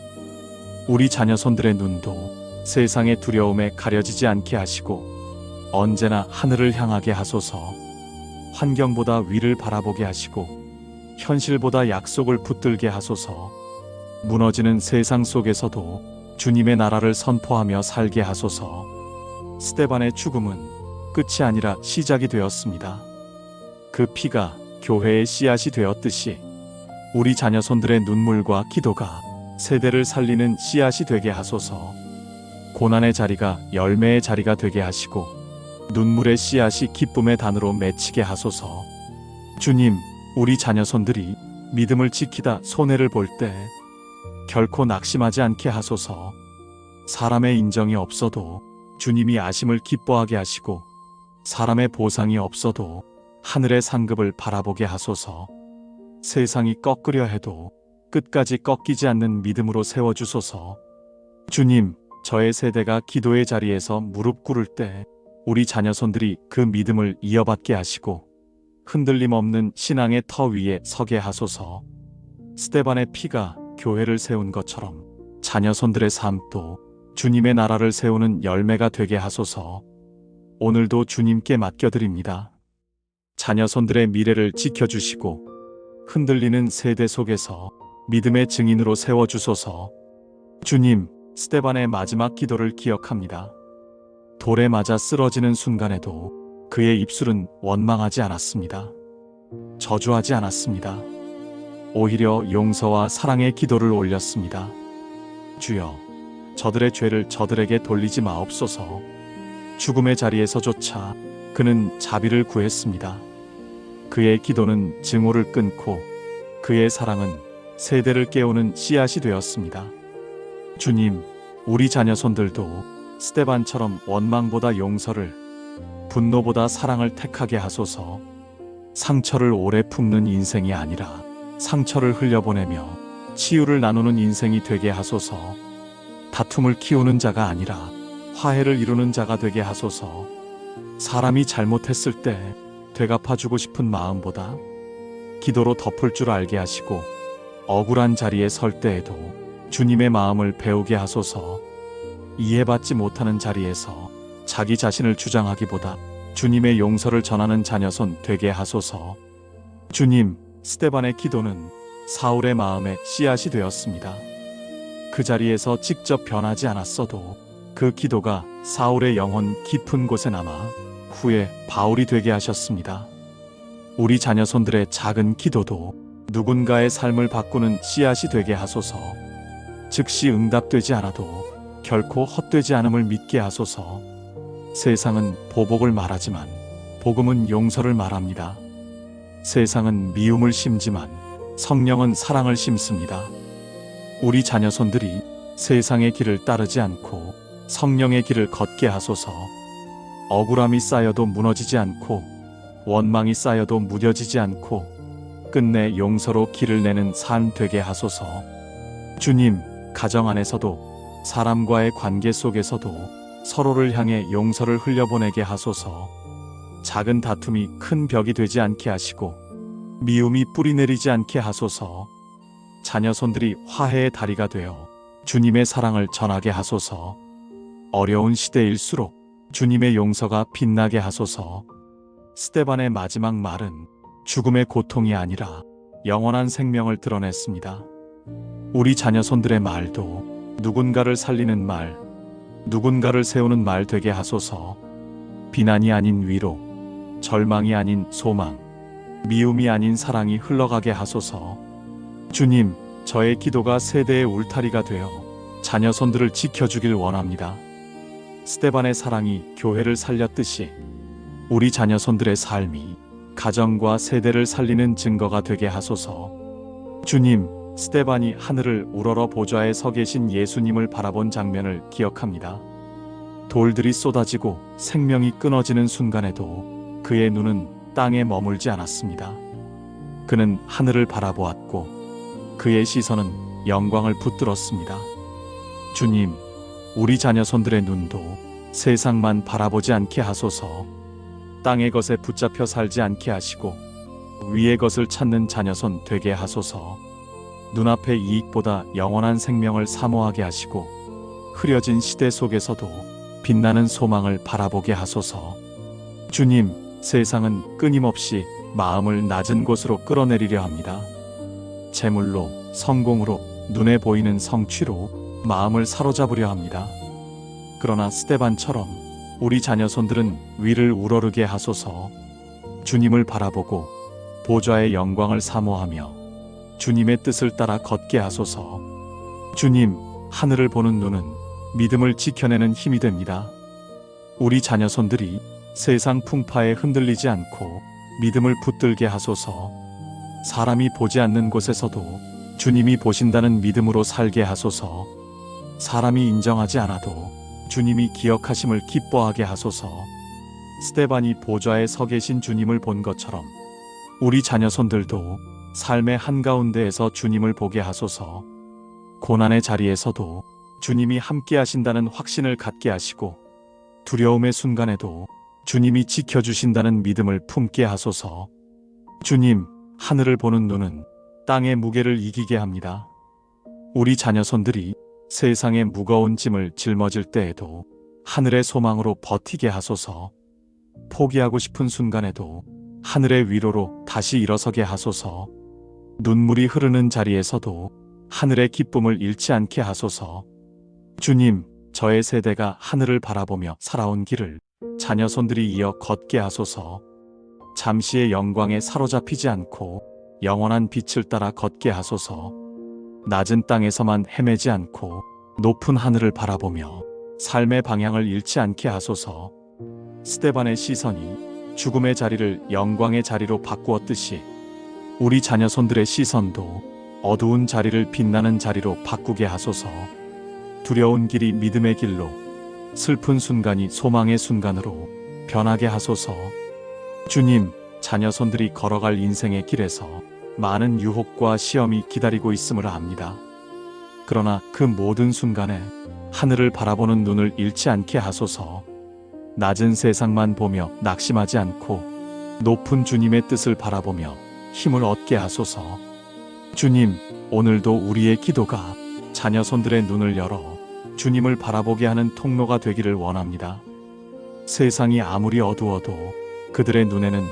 우리 자녀손들의 눈도 세상의 두려움에 가려지지 않게 하시고 언제나 하늘을 향하게 하소서. 환경보다 위를 바라보게 하시고 현실보다 약속을 붙들게 하소서. 무너지는 세상 속에서도 주님의 나라를 선포하며 살게 하소서. 스데반의 죽음은 끝이 아니라 시작이 되었습니다. 그 피가 교회의 씨앗이 되었듯이 우리 자녀손들의 눈물과 기도가 세대를 살리는 씨앗이 되게 하소서. 고난의 자리가 열매의 자리가 되게 하시고 눈물의 씨앗이 기쁨의 단으로 맺히게 하소서. 주님, 우리 자녀손들이 믿음을 지키다 손해를 볼 때 결코 낙심하지 않게 하소서. 사람의 인정이 없어도 주님이 아심을 기뻐하게 하시고 사람의 보상이 없어도 하늘의 상급을 바라보게 하소서. 세상이 꺾으려 해도 끝까지 꺾이지 않는 믿음으로 세워주소서. 주님, 저의 세대가 기도의 자리에서 무릎 꿇을 때 우리 자녀손들이 그 믿음을 이어받게 하시고 흔들림 없는 신앙의 터 위에 서게 하소서. 스데반의 피가 교회를 세운 것처럼 자녀손들의 삶도 주님의 나라를 세우는 열매가 되게 하소서. 오늘도 주님께 맡겨드립니다. 자녀손들의 미래를 지켜주시고 흔들리는 세대 속에서 믿음의 증인으로 세워주소서. 주님, 스데반의 마지막 기도를 기억합니다. 돌에 맞아 쓰러지는 순간에도 그의 입술은 원망하지 않았습니다. 저주하지 않았습니다. 오히려 용서와 사랑의 기도를 올렸습니다. 주여, 저들의 죄를 저들에게 돌리지 마옵소서. 죽음의 자리에서조차 그는 자비를 구했습니다. 그의 기도는 증오를 끊고 그의 사랑은 세대를 깨우는 씨앗이 되었습니다. 주님, 우리 자녀손들도 스데반처럼 원망보다 용서를, 분노보다 사랑을 택하게 하소서. 상처를 오래 품는 인생이 아니라 상처를 흘려보내며 치유를 나누는 인생이 되게 하소서. 다툼을 키우는 자가 아니라 화해를 이루는 자가 되게 하소서. 사람이 잘못했을 때 되갚아주고 싶은 마음보다 기도로 덮을 줄 알게 하시고 억울한 자리에 설 때에도 주님의 마음을 배우게 하소서. 이해받지 못하는 자리에서 자기 자신을 주장하기보다 주님의 용서를 전하는 자녀손 되게 하소서. 주님, 스데반의 기도는 사울의 마음에 씨앗이 되었습니다. 그 자리에서 직접 변하지 않았어도 그 기도가 사울의 영혼 깊은 곳에 남아 후에 바울이 되게 하셨습니다. 우리 자녀손들의 작은 기도도 누군가의 삶을 바꾸는 씨앗이 되게 하소서. 즉시 응답되지 않아도 결코 헛되지 않음을 믿게 하소서. 세상은 보복을 말하지만 복음은 용서를 말합니다. 세상은 미움을 심지만 성령은 사랑을 심습니다. 우리 자녀손들이 세상의 길을 따르지 않고 성령의 길을 걷게 하소서. 억울함이 쌓여도 무너지지 않고 원망이 쌓여도 무뎌지지 않고 끝내 용서로 길을 내는 삶 되게 하소서. 주님, 가정 안에서도 사람과의 관계 속에서도 서로를 향해 용서를 흘려보내게 하소서. 작은 다툼이 큰 벽이 되지 않게 하시고 미움이 뿌리내리지 않게 하소서. 자녀손들이 화해의 다리가 되어 주님의 사랑을 전하게 하소서. 어려운 시대일수록 주님의 용서가 빛나게 하소서. 스데반의 마지막 말은 죽음의 고통이 아니라 영원한 생명을 드러냈습니다. 우리 자녀손들의 말도 누군가를 살리는 말, 누군가를 세우는 말 되게 하소서. 비난이 아닌 위로, 절망이 아닌 소망, 미움이 아닌 사랑이 흘러가게 하소서. 주님, 저의 기도가 세대의 울타리가 되어 자녀손들을 지켜주길 원합니다. 스데반의 사랑이 교회를 살렸듯이 우리 자녀손들의 삶이 가정과 세대를 살리는 증거가 되게 하소서. 주님, 스데반이 하늘을 우러러 보좌에 서 계신 예수님을 바라본 장면을 기억합니다. 돌들이 쏟아지고 생명이 끊어지는 순간에도 그의 눈은 땅에 머물지 않았습니다. 그는 하늘을 바라보았고 그의 시선은 영광을 붙들었습니다. 주님, 우리 자녀손들의 눈도 세상만 바라보지 않게 하소서. 땅의 것에 붙잡혀 살지 않게 하시고 위의 것을 찾는 자녀손 되게 하소서. 눈앞의 이익보다 영원한 생명을 사모하게 하시고 흐려진 시대 속에서도 빛나는 소망을 바라보게 하소서. 주님, 세상은 끊임없이 마음을 낮은 곳으로 끌어내리려 합니다. 재물로, 성공으로, 눈에 보이는 성취로 마음을 사로잡으려 합니다. 그러나 스데반처럼 우리 자녀손들은 위를 우러르게 하소서. 주님을 바라보고 보좌의 영광을 사모하며 주님의 뜻을 따라 걷게 하소서. 주님, 하늘을 보는 눈은 믿음을 지켜내는 힘이 됩니다. 우리 자녀손들이 세상 풍파에 흔들리지 않고 믿음을 붙들게 하소서. 사람이 보지 않는 곳에서도 주님이 보신다는 믿음으로 살게 하소서. 사람이 인정하지 않아도 주님이 기억하심을 기뻐하게 하소서. 스데반이 보좌에 서 계신 주님을 본 것처럼 우리 자녀손들도 삶의 한가운데에서 주님을 보게 하소서. 고난의 자리에서도 주님이 함께 하신다는 확신을 갖게 하시고 두려움의 순간에도 주님이 지켜주신다는 믿음을 품게 하소서. 주님, 하늘을 보는 눈은 땅의 무게를 이기게 합니다. 우리 자녀손들이 세상의 무거운 짐을 짊어질 때에도 하늘의 소망으로 버티게 하소서. 포기하고 싶은 순간에도 하늘의 위로로 다시 일어서게 하소서. 눈물이 흐르는 자리에서도 하늘의 기쁨을 잃지 않게 하소서. 주님, 저의 세대가 하늘을 바라보며 살아온 길을 자녀손들이 이어 걷게 하소서. 잠시의 영광에 사로잡히지 않고 영원한 빛을 따라 걷게 하소서. 낮은 땅에서만 헤매지 않고 높은 하늘을 바라보며 삶의 방향을 잃지 않게 하소서. 스데반의 시선이 죽음의 자리를 영광의 자리로 바꾸었듯이 우리 자녀손들의 시선도 어두운 자리를 빛나는 자리로 바꾸게 하소서. 두려운 길이 믿음의 길로, 슬픈 순간이 소망의 순간으로 변하게 하소서. 주님, 자녀손들이 걸어갈 인생의 길에서 많은 유혹과 시험이 기다리고 있음을 압니다. 그러나 그 모든 순간에 하늘을 바라보는 눈을 잃지 않게 하소서. 낮은 세상만 보며 낙심하지 않고 높은 주님의 뜻을 바라보며 힘을 얻게 하소서. 주님, 오늘도 우리의 기도가 자녀손들의 눈을 열어 주님을 바라보게 하는 통로가 되기를 원합니다. 세상이 아무리 어두워도 그들의 눈에는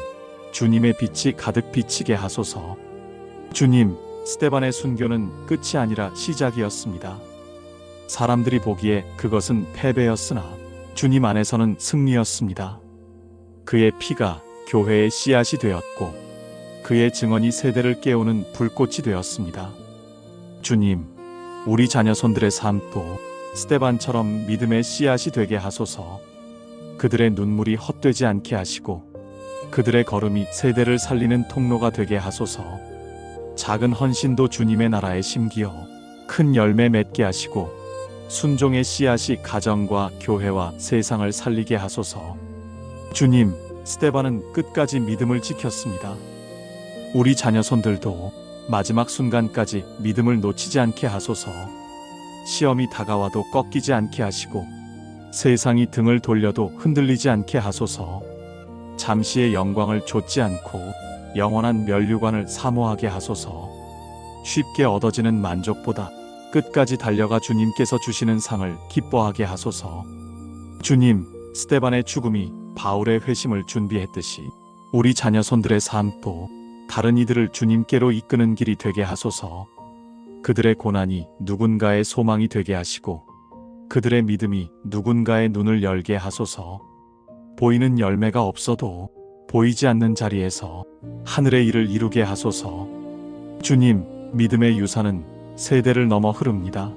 주님의 빛이 가득 비치게 하소서. 주님, 스데반의 순교는 끝이 아니라 시작이었습니다. 사람들이 보기에 그것은 패배였으나 주님 안에서는 승리였습니다. 그의 피가 교회의 씨앗이 되었고 그의 증언이 세대를 깨우는 불꽃이 되었습니다. 주님, 우리 자녀손들의 삶도 스데반처럼 믿음의 씨앗이 되게 하소서. 그들의 눈물이 헛되지 않게 하시고 그들의 걸음이 세대를 살리는 통로가 되게 하소서. 작은 헌신도 주님의 나라에 심기어 큰 열매 맺게 하시고 순종의 씨앗이 가정과 교회와 세상을 살리게 하소서. 주님, 스데반은 끝까지 믿음을 지켰습니다. 우리 자녀손들도 마지막 순간까지 믿음을 놓치지 않게 하소서. 시험이 다가와도 꺾이지 않게 하시고 세상이 등을 돌려도 흔들리지 않게 하소서. 잠시의 영광을 좇지 않고 영원한 면류관을 사모하게 하소서. 쉽게 얻어지는 만족보다 끝까지 달려가 주님께서 주시는 상을 기뻐하게 하소서. 주님, 스데반의 죽음이 바울의 회심을 준비했듯이 우리 자녀손들의 삶도 다른 이들을 주님께로 이끄는 길이 되게 하소서. 그들의 고난이 누군가의 소망이 되게 하시고 그들의 믿음이 누군가의 눈을 열게 하소서. 보이는 열매가 없어도 보이지 않는 자리에서 하늘의 일을 이루게 하소서. 주님, 믿음의 유산은 세대를 넘어 흐릅니다.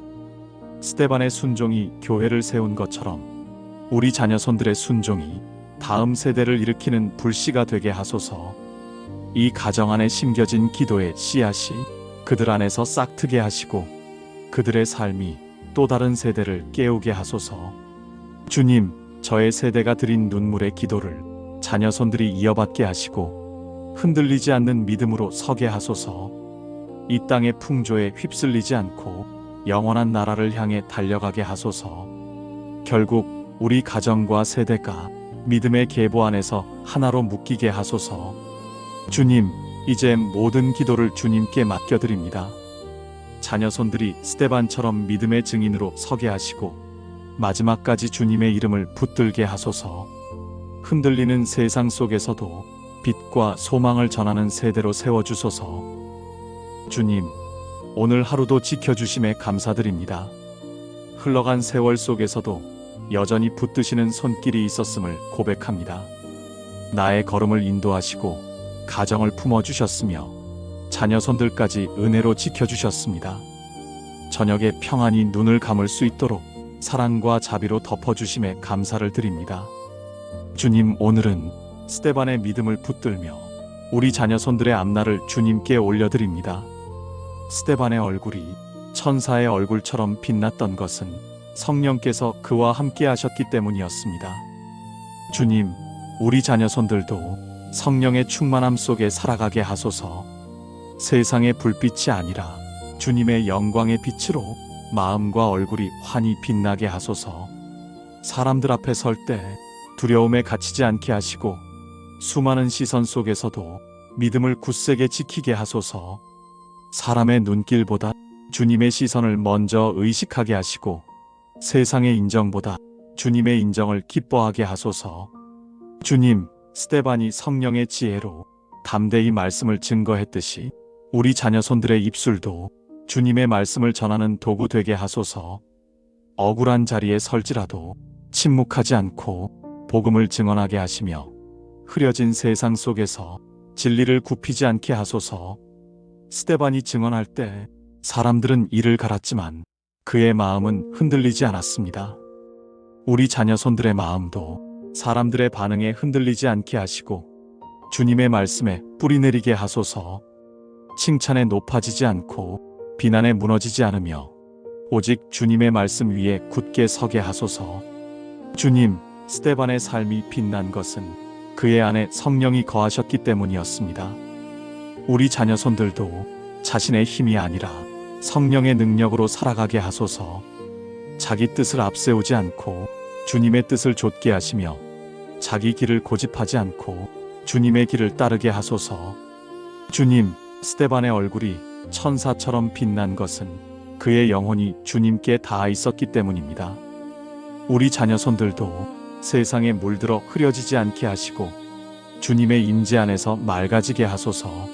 스데반의 순종이 교회를 세운 것처럼 우리 자녀손들의 순종이 다음 세대를 일으키는 불씨가 되게 하소서. 이 가정 안에 심겨진 기도의 씨앗이 그들 안에서 싹트게 하시고 그들의 삶이 또 다른 세대를 깨우게 하소서. 주님, 저의 세대가 드린 눈물의 기도를 자녀손들이 이어받게 하시고 흔들리지 않는 믿음으로 서게 하소서. 이 땅의 풍조에 휩쓸리지 않고 영원한 나라를 향해 달려가게 하소서. 결국 우리 가정과 세대가 믿음의 계보 안에서 하나로 묶이게 하소서. 주님, 이제 모든 기도를 주님께 맡겨드립니다. 자녀손들이 스데반처럼 믿음의 증인으로 서게 하시고 마지막까지 주님의 이름을 붙들게 하소서. 흔들리는 세상 속에서도 빛과 소망을 전하는 세대로 세워주소서. 주님, 오늘 하루도 지켜주심에 감사드립니다. 흘러간 세월 속에서도 여전히 붙드시는 손길이 있었음을 고백합니다. 나의 걸음을 인도하시고 가정을 품어주셨으며 자녀손들까지 은혜로 지켜주셨습니다. 저녁에 평안히 눈을 감을 수 있도록 사랑과 자비로 덮어주심에 감사를 드립니다. 주님, 오늘은 스데반의 믿음을 붙들며 우리 자녀손들의 앞날을 주님께 올려드립니다. 스데반의 얼굴이 천사의 얼굴처럼 빛났던 것은 성령께서 그와 함께 하셨기 때문이었습니다. 주님, 우리 자녀손들도 성령의 충만함 속에 살아가게 하소서. 세상의 불빛이 아니라 주님의 영광의 빛으로 마음과 얼굴이 환히 빛나게 하소서. 사람들 앞에 설 때 두려움에 갇히지 않게 하시고 수많은 시선 속에서도 믿음을 굳세게 지키게 하소서. 사람의 눈길보다 주님의 시선을 먼저 의식하게 하시고 세상의 인정보다 주님의 인정을 기뻐하게 하소서. 주님, 스데반이 성령의 지혜로 담대히 말씀을 증거했듯이 우리 자녀손들의 입술도 주님의 말씀을 전하는 도구 되게 하소서. 억울한 자리에 설지라도 침묵하지 않고 복음을 증언하게 하시며 흐려진 세상 속에서 진리를 굽히지 않게 하소서. 스데반이 증언할 때 사람들은 이를 갈았지만 그의 마음은 흔들리지 않았습니다. 우리 자녀손들의 마음도 사람들의 반응에 흔들리지 않게 하시고 주님의 말씀에 뿌리 내리게 하소서. 칭찬에 높아지지 않고 비난에 무너지지 않으며 오직 주님의 말씀 위에 굳게 서게 하소서. 주님, 스데반의 삶이 빛난 것은 그의 안에 성령이 거하셨기 때문이었습니다. 우리 자녀손들도 자신의 힘이 아니라 성령의 능력으로 살아가게 하소서. 자기 뜻을 앞세우지 않고 주님의 뜻을 좇게 하시며 자기 길을 고집하지 않고 주님의 길을 따르게 하소서. 주님, 스데반의 얼굴이 천사처럼 빛난 것은 그의 영혼이 주님께 닿아 있었기 때문입니다. 우리 자녀손들도 세상에 물들어 흐려지지 않게 하시고 주님의 임재 안에서 맑아지게 하소서.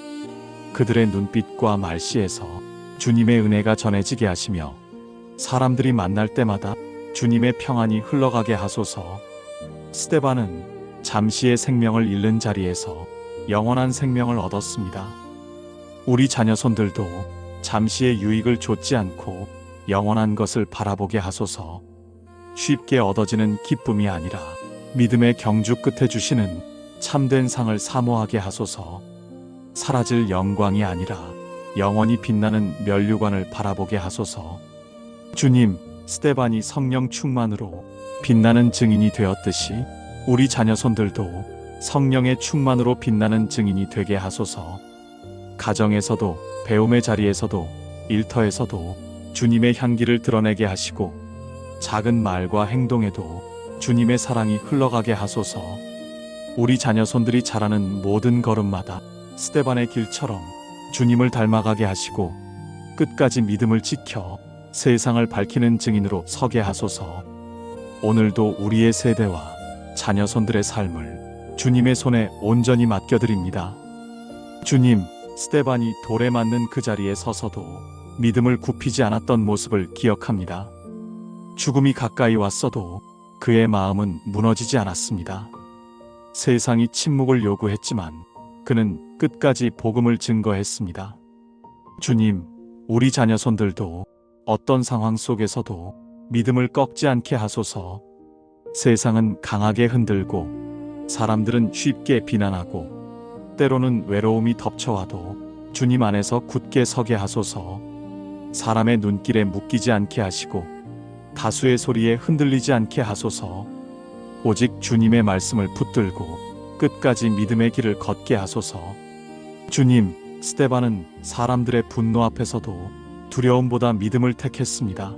그들의 눈빛과 말씨에서 주님의 은혜가 전해지게 하시며 사람들이 만날 때마다 주님의 평안이 흘러가게 하소서. 스데반은 잠시의 생명을 잃는 자리에서 영원한 생명을 얻었습니다. 우리 자녀손들도 잠시의 유익을 좇지 않고 영원한 것을 바라보게 하소서. 쉽게 얻어지는 기쁨이 아니라 믿음의 경주 끝에 주시는 참된 상을 사모하게 하소서. 사라질 영광이 아니라 영원히 빛나는 면류관을 바라보게 하소서. 주님, 스데반이 성령 충만으로 빛나는 증인이 되었듯이 우리 자녀손들도 성령의 충만으로 빛나는 증인이 되게 하소서. 가정에서도 배움의 자리에서도 일터에서도 주님의 향기를 드러내게 하시고 작은 말과 행동에도 주님의 사랑이 흘러가게 하소서. 우리 자녀손들이 자라는 모든 걸음마다 스데반의 길처럼 주님을 닮아가게 하시고 끝까지 믿음을 지켜 세상을 밝히는 증인으로 서게 하소서. 오늘도 우리의 세대와 자녀손들의 삶을 주님의 손에 온전히 맡겨드립니다. 주님, 스데반이 돌에 맞는 그 자리에 서서도 믿음을 굽히지 않았던 모습을 기억합니다. 죽음이 가까이 왔어도 그의 마음은 무너지지 않았습니다. 세상이 침묵을 요구했지만 그는 끝까지 복음을 증거했습니다. 주님, 우리 자녀손들도 어떤 상황 속에서도 믿음을 꺾지 않게 하소서. 세상은 강하게 흔들고 사람들은 쉽게 비난하고 때로는 외로움이 덮쳐와도 주님 안에서 굳게 서게 하소서. 사람의 눈길에 묶이지 않게 하시고 다수의 소리에 흔들리지 않게 하소서. 오직 주님의 말씀을 붙들고 끝까지 믿음의 길을 걷게 하소서. 주님, 스데반은 사람들의 분노 앞에서도 두려움보다 믿음을 택했습니다.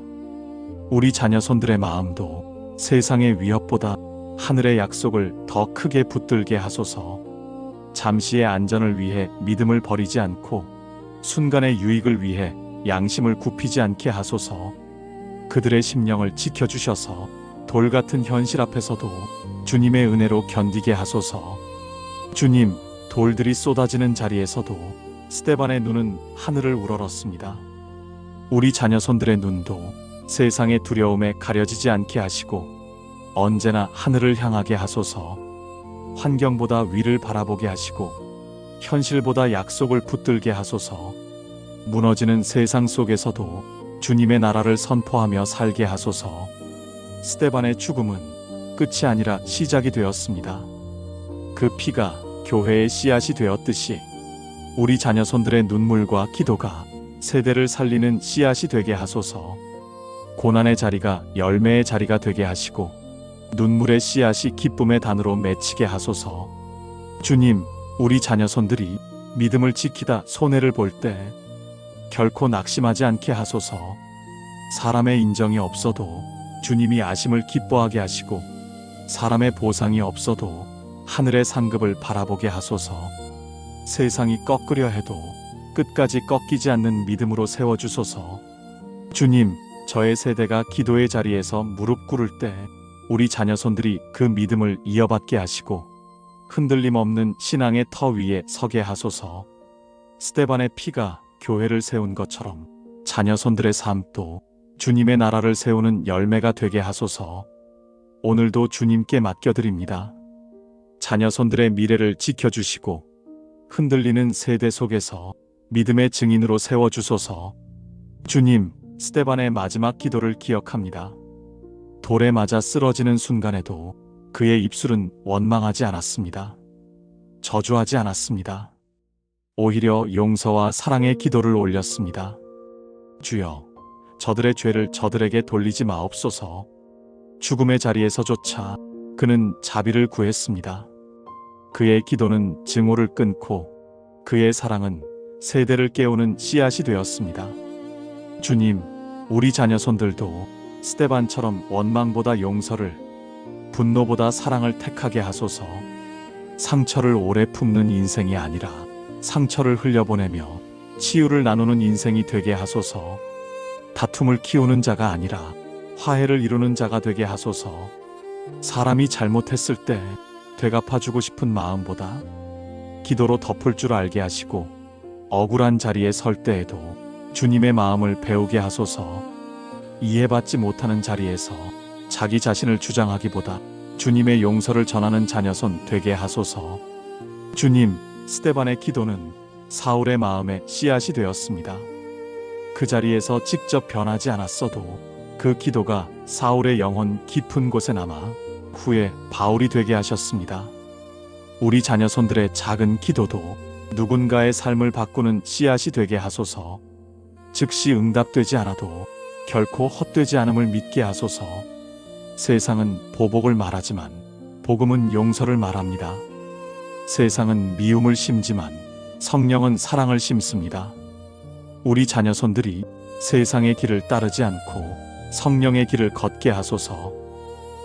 우리 자녀손들의 마음도 세상의 위협보다 하늘의 약속을 더 크게 붙들게 하소서. 잠시의 안전을 위해 믿음을 버리지 않고 순간의 유익을 위해 양심을 굽히지 않게 하소서. 그들의 심령을 지켜주셔서 돌 같은 현실 앞에서도 주님의 은혜로 견디게 하소서. 주님, 돌들이 쏟아지는 자리에서도 스데반의 눈은 하늘을 우러렀습니다. 우리 자녀손들의 눈도 세상의 두려움에 가려지지 않게 하시고 언제나 하늘을 향하게 하소서. 환경보다 위를 바라보게 하시고 현실보다 약속을 붙들게 하소서. 무너지는 세상 속에서도 주님의 나라를 선포하며 살게 하소서. 스데반의 죽음은 끝이 아니라 시작이 되었습니다. 그 피가 교회의 씨앗이 되었듯이 우리 자녀손들의 눈물과 기도가 세대를 살리는 씨앗이 되게 하소서. 고난의 자리가 열매의 자리가 되게 하시고 눈물의 씨앗이 기쁨의 단으로 맺히게 하소서. 주님, 우리 자녀손들이 믿음을 지키다 손해를 볼 때 결코 낙심하지 않게 하소서. 사람의 인정이 없어도 주님이 아심을 기뻐하게 하시고 사람의 보상이 없어도 하늘의 상급을 바라보게 하소서. 세상이 꺾으려 해도 끝까지 꺾이지 않는 믿음으로 세워주소서. 주님, 저의 세대가 기도의 자리에서 무릎 꿇을 때 우리 자녀손들이 그 믿음을 이어받게 하시고 흔들림 없는 신앙의 터 위에 서게 하소서. 스데반의 피가 교회를 세운 것처럼 자녀손들의 삶도 주님의 나라를 세우는 열매가 되게 하소서. 오늘도 주님께 맡겨드립니다. 자녀손들의 미래를 지켜주시고 흔들리는 세대 속에서 믿음의 증인으로 세워주소서. 주님, 스데반의 마지막 기도를 기억합니다. 돌에 맞아 쓰러지는 순간에도 그의 입술은 원망하지 않았습니다. 저주하지 않았습니다. 오히려 용서와 사랑의 기도를 올렸습니다. 주여, 저들의 죄를 저들에게 돌리지 마옵소서. 죽음의 자리에서조차 그는 자비를 구했습니다. 그의 기도는 증오를 끊고 그의 사랑은 세대를 깨우는 씨앗이 되었습니다. 주님, 우리 자녀손들도 스데반처럼 원망보다 용서를, 분노보다 사랑을 택하게 하소서. 상처를 오래 품는 인생이 아니라 상처를 흘려보내며 치유를 나누는 인생이 되게 하소서. 다툼을 키우는 자가 아니라 화해를 이루는 자가 되게 하소서. 사람이 잘못했을 때 되갚아주고 싶은 마음보다 기도로 덮을 줄 알게 하시고 억울한 자리에 설 때에도 주님의 마음을 배우게 하소서. 이해받지 못하는 자리에서 자기 자신을 주장하기보다 주님의 용서를 전하는 자녀손 되게 하소서. 주님, 스데반의 기도는 사울의 마음에 씨앗이 되었습니다. 그 자리에서 직접 변하지 않았어도 그 기도가 사울의 영혼 깊은 곳에 남아 후에 바울이 되게 하셨습니다. 우리 자녀손들의 작은 기도도 누군가의 삶을 바꾸는 씨앗이 되게 하소서. 즉시 응답되지 않아도 결코 헛되지 않음을 믿게 하소서. 세상은 보복을 말하지만 복음은 용서를 말합니다. 세상은 미움을 심지만 성령은 사랑을 심습니다. 우리 자녀손들이 세상의 길을 따르지 않고 성령의 길을 걷게 하소서.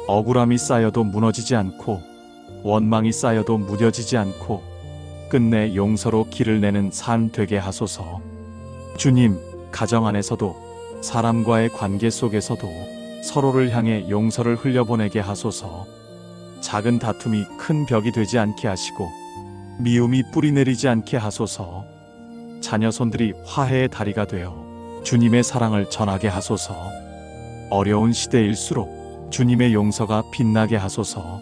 억울함이 쌓여도 무너지지 않고 원망이 쌓여도 무뎌지지 않고 끝내 용서로 길을 내는 삶 되게 하소서. 주님, 가정 안에서도 사람과의 관계 속에서도 서로를 향해 용서를 흘려보내게 하소서. 작은 다툼이 큰 벽이 되지 않게 하시고 미움이 뿌리내리지 않게 하소서. 자녀손들이 화해의 다리가 되어 주님의 사랑을 전하게 하소서. 어려운 시대일수록 주님의 용서가 빛나게 하소서.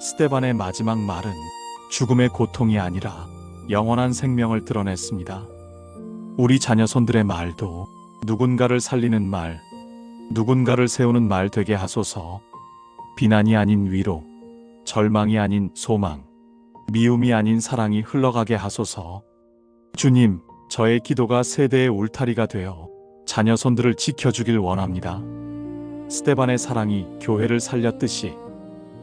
스데반의 마지막 말은 죽음의 고통이 아니라 영원한 생명을 드러냈습니다. 우리 자녀손들의 말도 누군가를 살리는 말, 누군가를 세우는 말 되게 하소서. 비난이 아닌 위로, 절망이 아닌 소망, 미움이 아닌 사랑이 흘러가게 하소서. 주님, 저의 기도가 세대의 울타리가 되어 자녀손들을 지켜주길 원합니다. 스데반의 사랑이 교회를 살렸듯이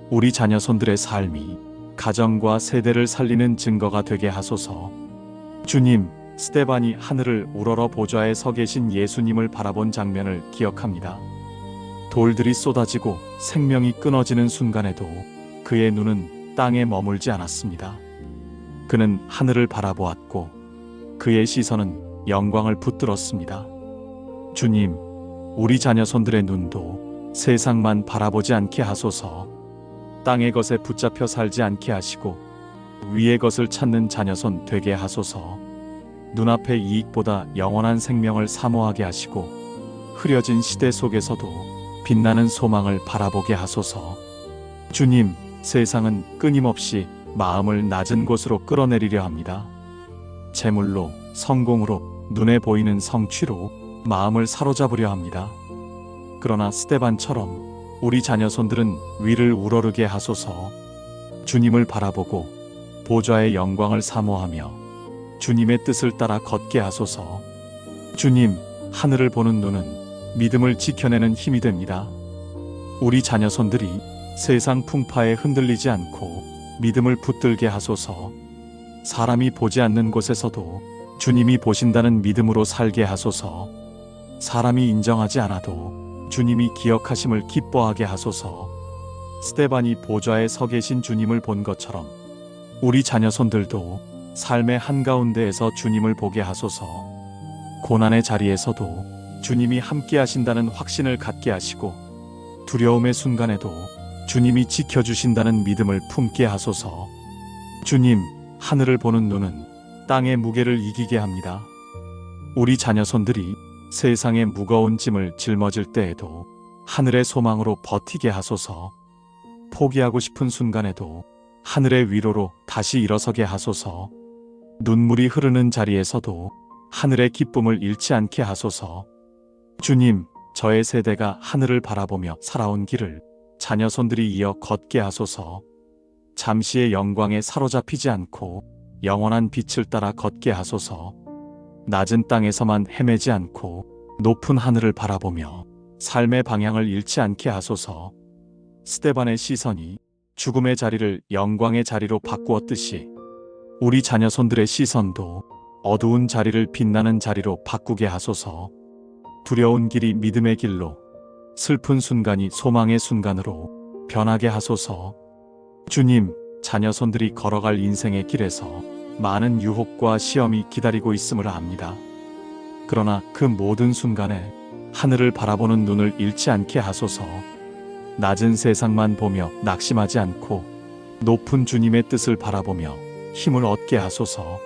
우리 자녀손들의 삶이 가정과 세대를 살리는 증거가 되게 하소서. 주님, 스데반이 하늘을 우러러 보좌에 서 계신 예수님을 바라본 장면을 기억합니다. 돌들이 쏟아지고 생명이 끊어지는 순간에도 그의 눈은 땅에 머물지 않았습니다. 그는 하늘을 바라보았고 그의 시선은 영광을 붙들었습니다. 주님, 우리 자녀손들의 눈도 세상만 바라보지 않게 하소서. 땅의 것에 붙잡혀 살지 않게 하시고 위의 것을 찾는 자녀손 되게 하소서. 눈앞의 이익보다 영원한 생명을 사모하게 하시고 흐려진 시대 속에서도 빛나는 소망을 바라보게 하소서. 주님, 세상은 끊임없이 마음을 낮은 곳으로 끌어내리려 합니다. 재물로, 성공으로, 눈에 보이는 성취로 마음을 사로잡으려 합니다. 그러나 스데반처럼 우리 자녀손들은 위를 우러르게 하소서. 주님을 바라보고 보좌의 영광을 사모하며 주님의 뜻을 따라 걷게 하소서. 주님, 하늘을 보는 눈은 믿음을 지켜내는 힘이 됩니다. 우리 자녀손들이 세상 풍파에 흔들리지 않고 믿음을 붙들게 하소서. 사람이 보지 않는 곳에서도 주님이 보신다는 믿음으로 살게 하소서. 사람이 인정하지 않아도 주님이 기억하심을 기뻐하게 하소서. 스데반이 보좌에 서 계신 주님을 본 것처럼 우리 자녀손들도 삶의 한가운데에서 주님을 보게 하소서. 고난의 자리에서도 주님이 함께 하신다는 확신을 갖게 하시고 두려움의 순간에도 주님이 지켜주신다는 믿음을 품게 하소서. 주님, 하늘을 보는 눈은 땅의 무게를 이기게 합니다. 우리 자녀손들이 세상의 무거운 짐을 짊어질 때에도 하늘의 소망으로 버티게 하소서. 포기하고 싶은 순간에도 하늘의 위로로 다시 일어서게 하소서. 눈물이 흐르는 자리에서도 하늘의 기쁨을 잃지 않게 하소서. 주님, 저의 세대가 하늘을 바라보며 살아온 길을 자녀손들이 이어 걷게 하소서. 잠시의 영광에 사로잡히지 않고 영원한 빛을 따라 걷게 하소서. 낮은 땅에서만 헤매지 않고 높은 하늘을 바라보며 삶의 방향을 잃지 않게 하소서. 스데반의 시선이 죽음의 자리를 영광의 자리로 바꾸었듯이 우리 자녀손들의 시선도 어두운 자리를 빛나는 자리로 바꾸게 하소서. 두려운 길이 믿음의 길로, 슬픈 순간이 소망의 순간으로 변하게 하소서. 주님, 자녀손들이 걸어갈 인생의 길에서 많은 유혹과 시험이 기다리고 있음을 압니다. 그러나 그 모든 순간에 하늘을 바라보는 눈을 잃지 않게 하소서. 낮은 세상만 보며 낙심하지 않고 높은 주님의 뜻을 바라보며 힘을 얻게 하소서.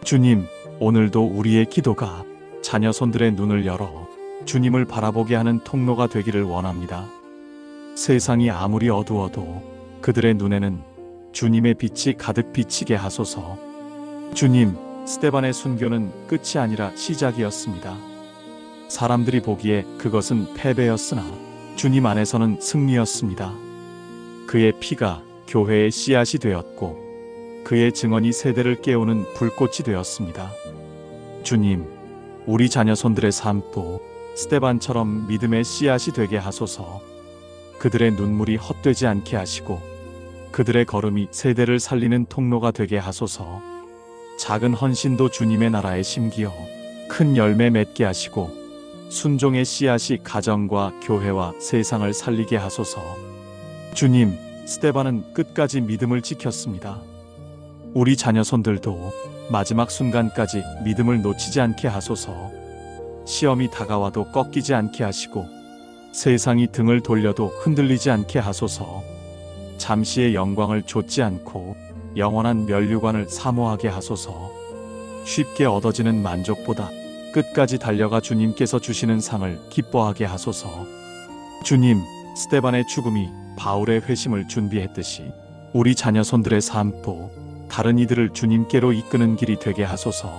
주님, 오늘도 우리의 기도가 자녀손들의 눈을 열어 주님을 바라보게 하는 통로가 되기를 원합니다. 세상이 아무리 어두워도 그들의 눈에는 주님의 빛이 가득 비치게 하소서. 주님, 스데반의 순교는 끝이 아니라 시작이었습니다. 사람들이 보기에 그것은 패배였으나 주님 안에서는 승리였습니다. 그의 피가 교회의 씨앗이 되었고 그의 증언이 세대를 깨우는 불꽃이 되었습니다. 주님, 우리 자녀손들의 삶도 스데반처럼 믿음의 씨앗이 되게 하소서. 그들의 눈물이 헛되지 않게 하시고 그들의 걸음이 세대를 살리는 통로가 되게 하소서. 작은 헌신도 주님의 나라에 심기어 큰 열매 맺게 하시고 순종의 씨앗이 가정과 교회와 세상을 살리게 하소서. 주님, 스데반은 끝까지 믿음을 지켰습니다. 우리 자녀손들도 마지막 순간까지 믿음을 놓치지 않게 하소서. 시험이 다가와도 꺾이지 않게 하시고 세상이 등을 돌려도 흔들리지 않게 하소서. 잠시의 영광을 좇지 않고 영원한 면류관을 사모하게 하소서. 쉽게 얻어지는 만족보다 끝까지 달려가 주님께서 주시는 상을 기뻐하게 하소서. 주님, 스데반의 죽음이 바울의 회심을 준비했듯이 우리 자녀손들의 삶도 다른 이들을 주님께로 이끄는 길이 되게 하소서.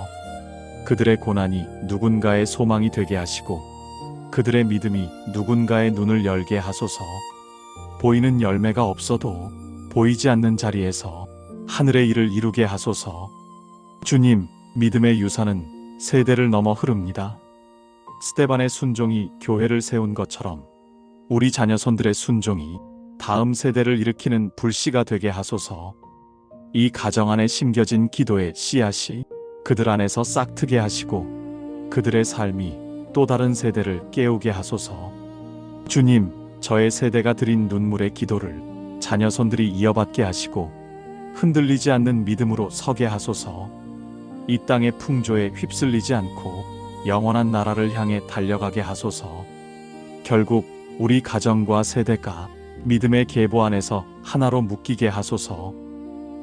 그들의 고난이 누군가의 소망이 되게 하시고 그들의 믿음이 누군가의 눈을 열게 하소서. 보이는 열매가 없어도 보이지 않는 자리에서 하늘의 일을 이루게 하소서. 주님, 믿음의 유산은 세대를 넘어 흐릅니다. 스데반의 순종이 교회를 세운 것처럼 우리 자녀손들의 순종이 다음 세대를 일으키는 불씨가 되게 하소서. 이 가정 안에 심겨진 기도의 씨앗이 그들 안에서 싹트게 하시고 그들의 삶이 또 다른 세대를 깨우게 하소서. 주님, 저의 세대가 드린 눈물의 기도를 자녀손들이 이어받게 하시고 흔들리지 않는 믿음으로 서게 하소서. 이 땅의 풍조에 휩쓸리지 않고 영원한 나라를 향해 달려가게 하소서. 결국 우리 가정과 세대가 믿음의 계보 안에서 하나로 묶이게 하소서.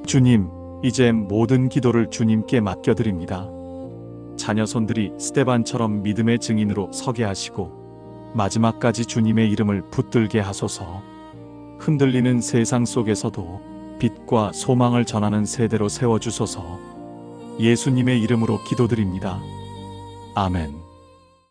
주님, 이제 모든 기도를 주님께 맡겨드립니다. 자녀손들이 스데반처럼 믿음의 증인으로 서게 하시고 마지막까지 주님의 이름을 붙들게 하소서. 흔들리는 세상 속에서도 빛과 소망을 전하는 세대로 세워주소서. 예수님의 이름으로 기도드립니다. 아멘.